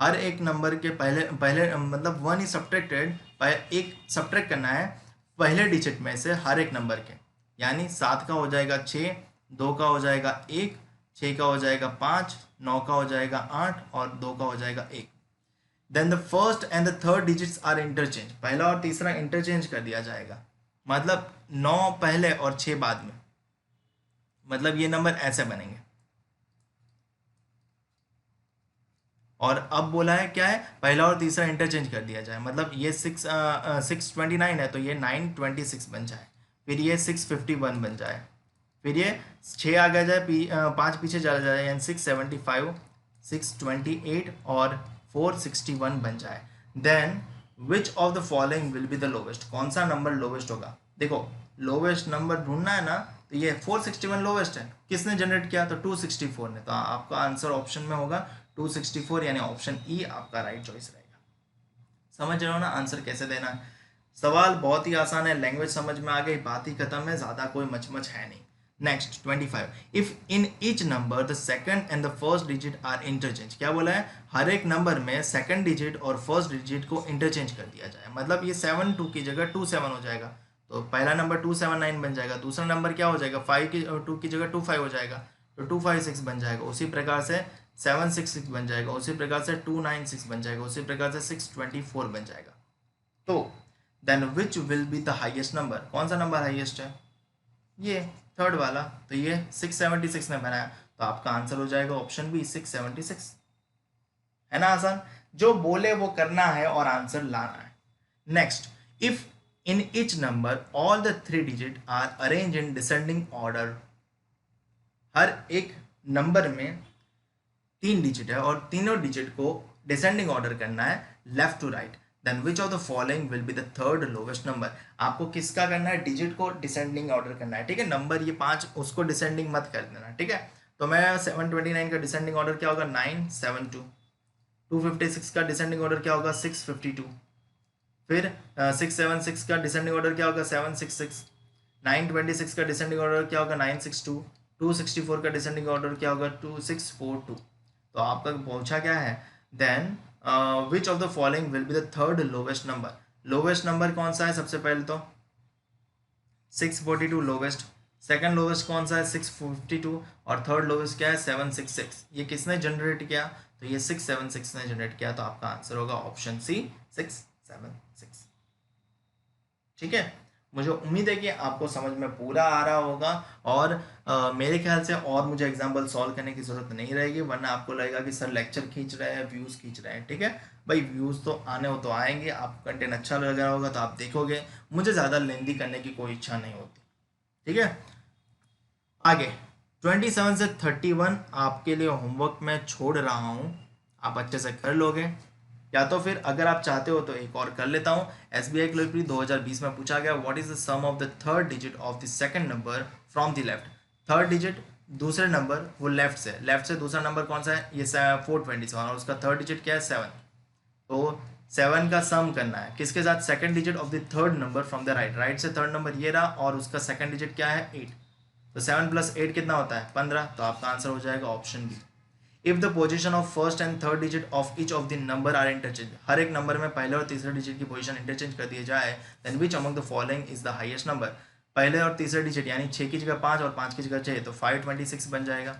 हर एक नंबर के पहले पहले मतलब 1 इज सब्ट्रैक्टेड, एक सब्ट्रैक्ट करना है पहले डिजिट में से हर एक नंबर के, यानी 7 का हो जाएगा 6, 2 का हो जाएगा 1, 6 का हो जाएगा 5, 9 का हो जाएगा 8 और 2 का हो जाएगा 1। Then the first and the third digits are interchange, पहला और तीसरा इंटरचेंज कर दिया जाएगा, मतलब 9 पहले और 6 बाद में, मतलब ये नंबर ऐसे बनेंगे। और अब बोला है क्या है, पहला और तीसरा इंटरचेंज कर दिया जाए, मतलब ये 629 है तो ये 926 बन जाए, फिर ये 651 बन जाए, फिर ये 6 आ गया जाए, 5 पीछे चला जाए, यानी 675, 628 और 461 बन जाए। Then which of the following will be the lowest, कौन सा नंबर लोवेस्ट होगा। देखो लोवेस्ट नंबर ढूंढना है ना, तो ये 461 लोवेस्ट है, किसने जनरेट किया, तो 264 ने, तो आपका आंसर ऑप्शन में होगा 264, यानी ऑप्शन ई आपका राइट चॉइस रहेगा। समझ रहे हो ना आंसर कैसे देना है। सवाल बहुत ही आसान है, लैंग्वेज समझ में आ गई, बात ही खत्म है, ज़्यादा कोई मचमच है नहीं। Next 25, if in each number the second and the first digit are interchange, क्या बोला है, हर एक नंबर में सेकंड डिजिट और फर्स्ट डिजिट को इंटरचेंज कर दिया जाए, मतलब ये 72 की जगह 27 हो जाएगा, तो पहला नंबर 279 बन जाएगा, दूसरा नंबर क्या हो जाएगा 5 की 2 की जगह 25 हो जाएगा, तो 256 बन जाएगा, उसी प्रकार से 766 बन जाएगा, उसी प्रकार से 296 बन जाएगा, उसी प्रकार से 624 बन जाएगा। तो then which will be the highest number, कौन सा नंबर हाईएस्ट है, ये थर्ड वाला, तो ये 676 ने बनाया, तो आपका आंसर हो जाएगा ऑप्शन बी 676। है ना आसान, जो बोले वो करना है और आंसर लाना है। Next, if in each number all the 3 digit are arrange in descending order, हर एक नंबर में 3 डिजिट है और तीनों डिजिट को डिसेंडिंग ऑर्डर करना है left to right, then which of the following will be the third lowest number. आपको किसका करना है, डिजिट को डिसेंडिंग ऑर्डर करना है। ठीक है, नंबर ये 5 उसको डिसेंडिंग मत कर देना। ठीक है, तो मैं 729 का डिसेंडिंग ऑर्डर क्या होगा 972, 256 का डिसेंडिंग ऑर्डर क्या होगा 652, फिर 676 का डिसेंडिंग ऑर्डर क्या होगा 766, 926 का डिसेंडिंग ऑर्डर क्या होगा 962, 264 का डिसेंडिंग ऑर्डर क्या होगा 2642। तो आपका पूछा क्या है, then which of the following will be the third lowest number. Lowest number कौन सा है, सबसे पहले तो 642 लोवेस्ट, सेकंड लोवेस्ट कौन सा है 652 और थर्ड लोवेस्ट क्या है 766। ये किसने जनरेट किया, तो ये 676 ने जनरेट किया, तो आपका आंसर होगा ऑप्शन सी 676। ठीक है, मुझे उम्मीद है कि आपको समझ में पूरा आ रहा होगा, और मेरे ख्याल से और मुझे एग्जाम्पल सॉल्व करने की ज़रूरत नहीं रहेगी, वरना आपको लगेगा कि सर लेक्चर खींच रहे हैं, व्यूज़ खींच रहे हैं। ठीक है भाई, व्यूज़ तो आने हो तो आएंगे, आपको कंटेंट अच्छा लग रहा होगा तो आप देखोगे, मुझे ज़्यादा लेंदी करने की कोई इच्छा नहीं होती। ठीक है, आगे 27 से 31 आपके लिए होमवर्क मैं छोड़ रहा हूँ, आप अच्छे से कर लोगे, या तो फिर अगर आप चाहते हो तो एक और कर लेता हूँ। SBI क्लर्क 2020 में पूछा गया, what is the sum of the third digit of the second number from the left. Third digit दूसरे नंबर वो लेफ्ट से दूसरा नंबर कौन सा है, ये 427 और उसका थर्ड डिजिट क्या है 7, तो 7 का सम करना है किसके साथ, second digit of the third number from the right से थर्ड नंबर ये रहा और उसका सेकंड डिजिट क्या है 8, तो 7 + 8 कितना होता है 15, तो आपका आंसर हो जाएगा option B. If the position of first and third digit of each of the number are interchange, हर एक नंबर में पहले और तीसरे डिजिट की पोजीशन इंटरचेंज कर दिया जाए, then which among the following is the highest number. पहले और तीसरे डिजिट यानी 6 की जगह 5 और 5 की जगह 6, तो 526 बन जाएगा।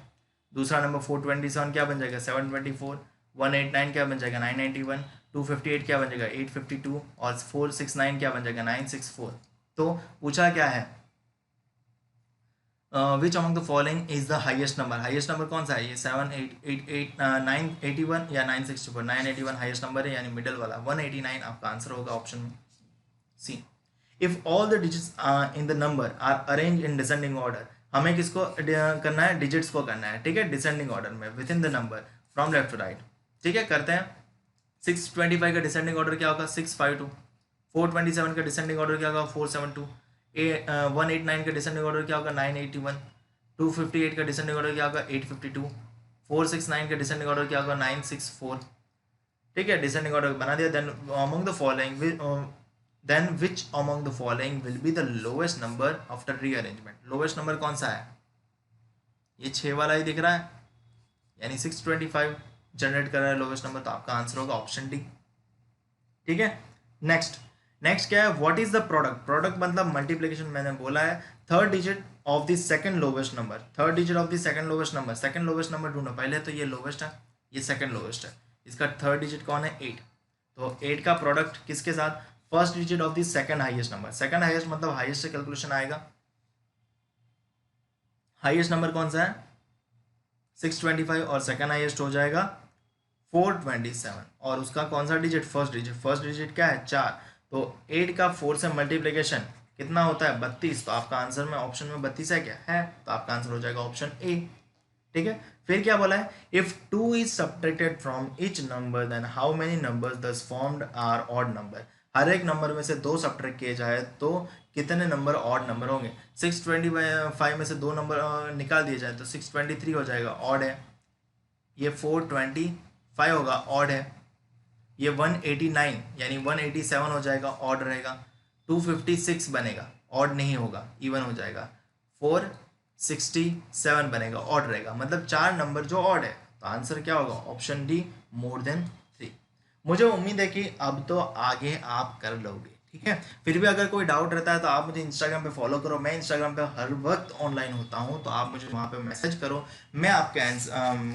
दूसरा नंबर 427 क्या बन जाएगा 724, 189 क्या बन जाएगा 991, 258 क्या बन जाएगा 852 और 469 क्या बन जाएगा 964। तो पूछा क्या है, विच among the following is the highest number, highest number कौन सा है, ये 981 या 964, 981 हाईएस्ट नंबर है यानी मिडल वाला, 189 आपका आंसर होगा ऑप्शन में C. If all the digits in the number are arrange in descending order, हमें किसको करना है, डिजिट्स को करना है, ठीक है, डिसेंडिंग ऑर्डर में with in the number from left to right, ठीक है, करते हैं। 625 का डिसेंडिंग ऑर्डर क्या होगा, 652। 427 का डिसेंडिंग ऑर्डर क्या होगा, 472। 189 का डिसेंडिंग ऑर्डर क्या होगा, 981। 258 का डिसेंडिंग ऑर्डर क्या होगा, 852। 469 का डिसेंडिंग ऑर्डर क्या होगा, 964, ठीक है, डिसेंडिंग ऑर्डर बना दिया। Then among the following then which among the following will be the lowest number after rearrangement, lowest number कौन सा है, ये 6 वाला ही दिख रहा है यानी 625 जनरेट कर रहा है लोएस्ट नंबर, तो आपका आंसर होगा ऑप्शन डी, ठीक है। नेक्स्ट क्या है, what is the product, product मतलब मल्टीप्लिकेशन, मैंने बोला है third digit of the second lowest number, third digit of the second lowest number, second lowest number ढूंढो, पहले तो ये लोवेस्ट है, ये सेकंड लोवेस्ट है, इसका थर्ड डिजिट कौन है, 8, तो 8 का प्रोडक्ट किसके साथ, first digit of the second highest number, second highest मतलब हाईएस्ट से कैलकुलेशन आएगा, हाईएस्ट नंबर कौन सा है 625 और सेकंड हाईएस्ट हो जाएगा 427 और उसका कौन सा digit, first digit, first digit क्या है 4, तो 8 का 4 से मल्टीप्लिकेशन कितना होता है 32, तो आपका आंसर में ऑप्शन में 32 है क्या है, तो आपका आंसर हो जाएगा ऑप्शन ए, ठीक है। फिर क्या बोला है, if 2 is subtracted from each number then how many numbers does formed are odd number, हर एक नंबर में से 2 सब्ट्रैक्ट किए जाए तो कितने नंबर ऑड नंबर होंगे, 625 में से 2 नंबर निकाल दिए जाए तो 623 हो जाएगा, ऑड है, ये 425 होगा, ऑड है, ये 189 यानी 187 हो जाएगा, ऑड रहेगा, 256 बनेगा, ऑड नहीं होगा, इवन हो जाएगा, 467 बनेगा, ऑड रहेगा, मतलब 4 नंबर जो ऑड है, तो आंसर क्या होगा ऑप्शन डी, मोर देन 3। मुझे उम्मीद है कि अब तो आगे आप कर लोगे, ठीक है। फिर भी अगर कोई डाउट रहता है तो आप मुझे इंस्टाग्राम पे फॉलो करो, मैं इंस्टाग्राम पे हर वक्त ऑनलाइन होता हूँ, तो आप मुझे वहाँ पे मैसेज करो, मैं आपके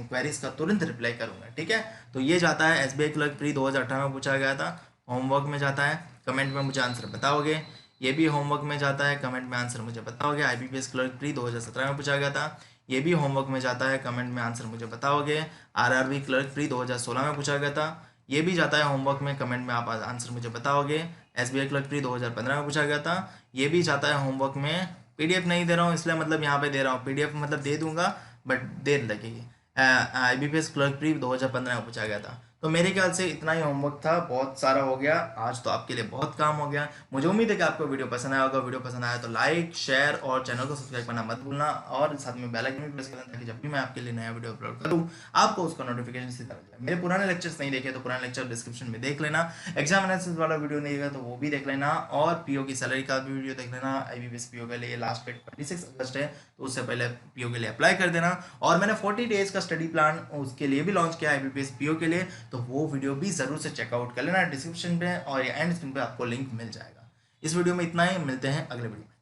क्वेरीज का तुरंत रिप्लाई करूँगा, ठीक है। तो ये जाता है SBI क्लर्क प्री 2018 में पूछा गया था, होमवर्क में जाता है, कमेंट में मुझे आंसर बताओगे, ये भी होमवर्क में जाता है, कमेंट में आंसर मुझे बताओगे, IBPS क्लर्क प्री 2017 में पूछा गया था, ये भी होमवर्क में जाता है, कमेंट में आंसर मुझे बताओगे, RRB क्लर्क प्री 2016 में पूछा गया था, ये भी जाता है होमवर्क में, कमेंट में आप आंसर मुझे बताओगे, SBI क्लर्क प्री 2015 में पूछा गया था, ये भी जाता है होमवर्क में, PDF नहीं दे रहा हूँ इसलिए मतलब यहाँ पे दे रहा हूँ, PDF मतलब दे दूंगा बट देर लगेगी, IBPS क्लर्क प्री 2015 में पूछा गया था। तो मेरे ख्याल से इतना ही होमवर्क था, बहुत सारा हो गया आज, तो आपके लिए बहुत काम हो गया। मुझे उम्मीद है कि आपको वीडियो पसंद आया होगा, वीडियो पसंद आया तो लाइक शेयर और चैनल को सब्सक्राइब करना मत भूलना, और साथ में बेल आइकन भी प्रेस करना ताकि जब भी मैं आपके लिए नया वीडियो अपलोड करूँ आपको उसका नोटिफिकेशन सीधा मिल जाए। मेरे पुराने लेक्चर्स नहीं देखे तो पुराने लेक्चर डिस्क्रिप्शन में देख लेना, एग्जाम एनालिसिस वाला वीडियो नहीं देखा तो वो भी देख लेना, और PO की सैलरी का भी वीडियो देख लेना। IBPS PO के लिए लास्ट डेट 26 अगस्त है, तो उससे पहले PO के लिए अप्लाई कर देना, और मैंने 40 डेज का स्टडी प्लान उसके लिए भी लॉन्च किया IBPS PO के लिए, तो वो वीडियो भी जरूर से चेकआउट कर लेना डिस्क्रिप्शन पे, और एंड स्क्रीन पे आपको लिंक मिल जाएगा। इस वीडियो में इतना ही, मिलते हैं अगले वीडियो में।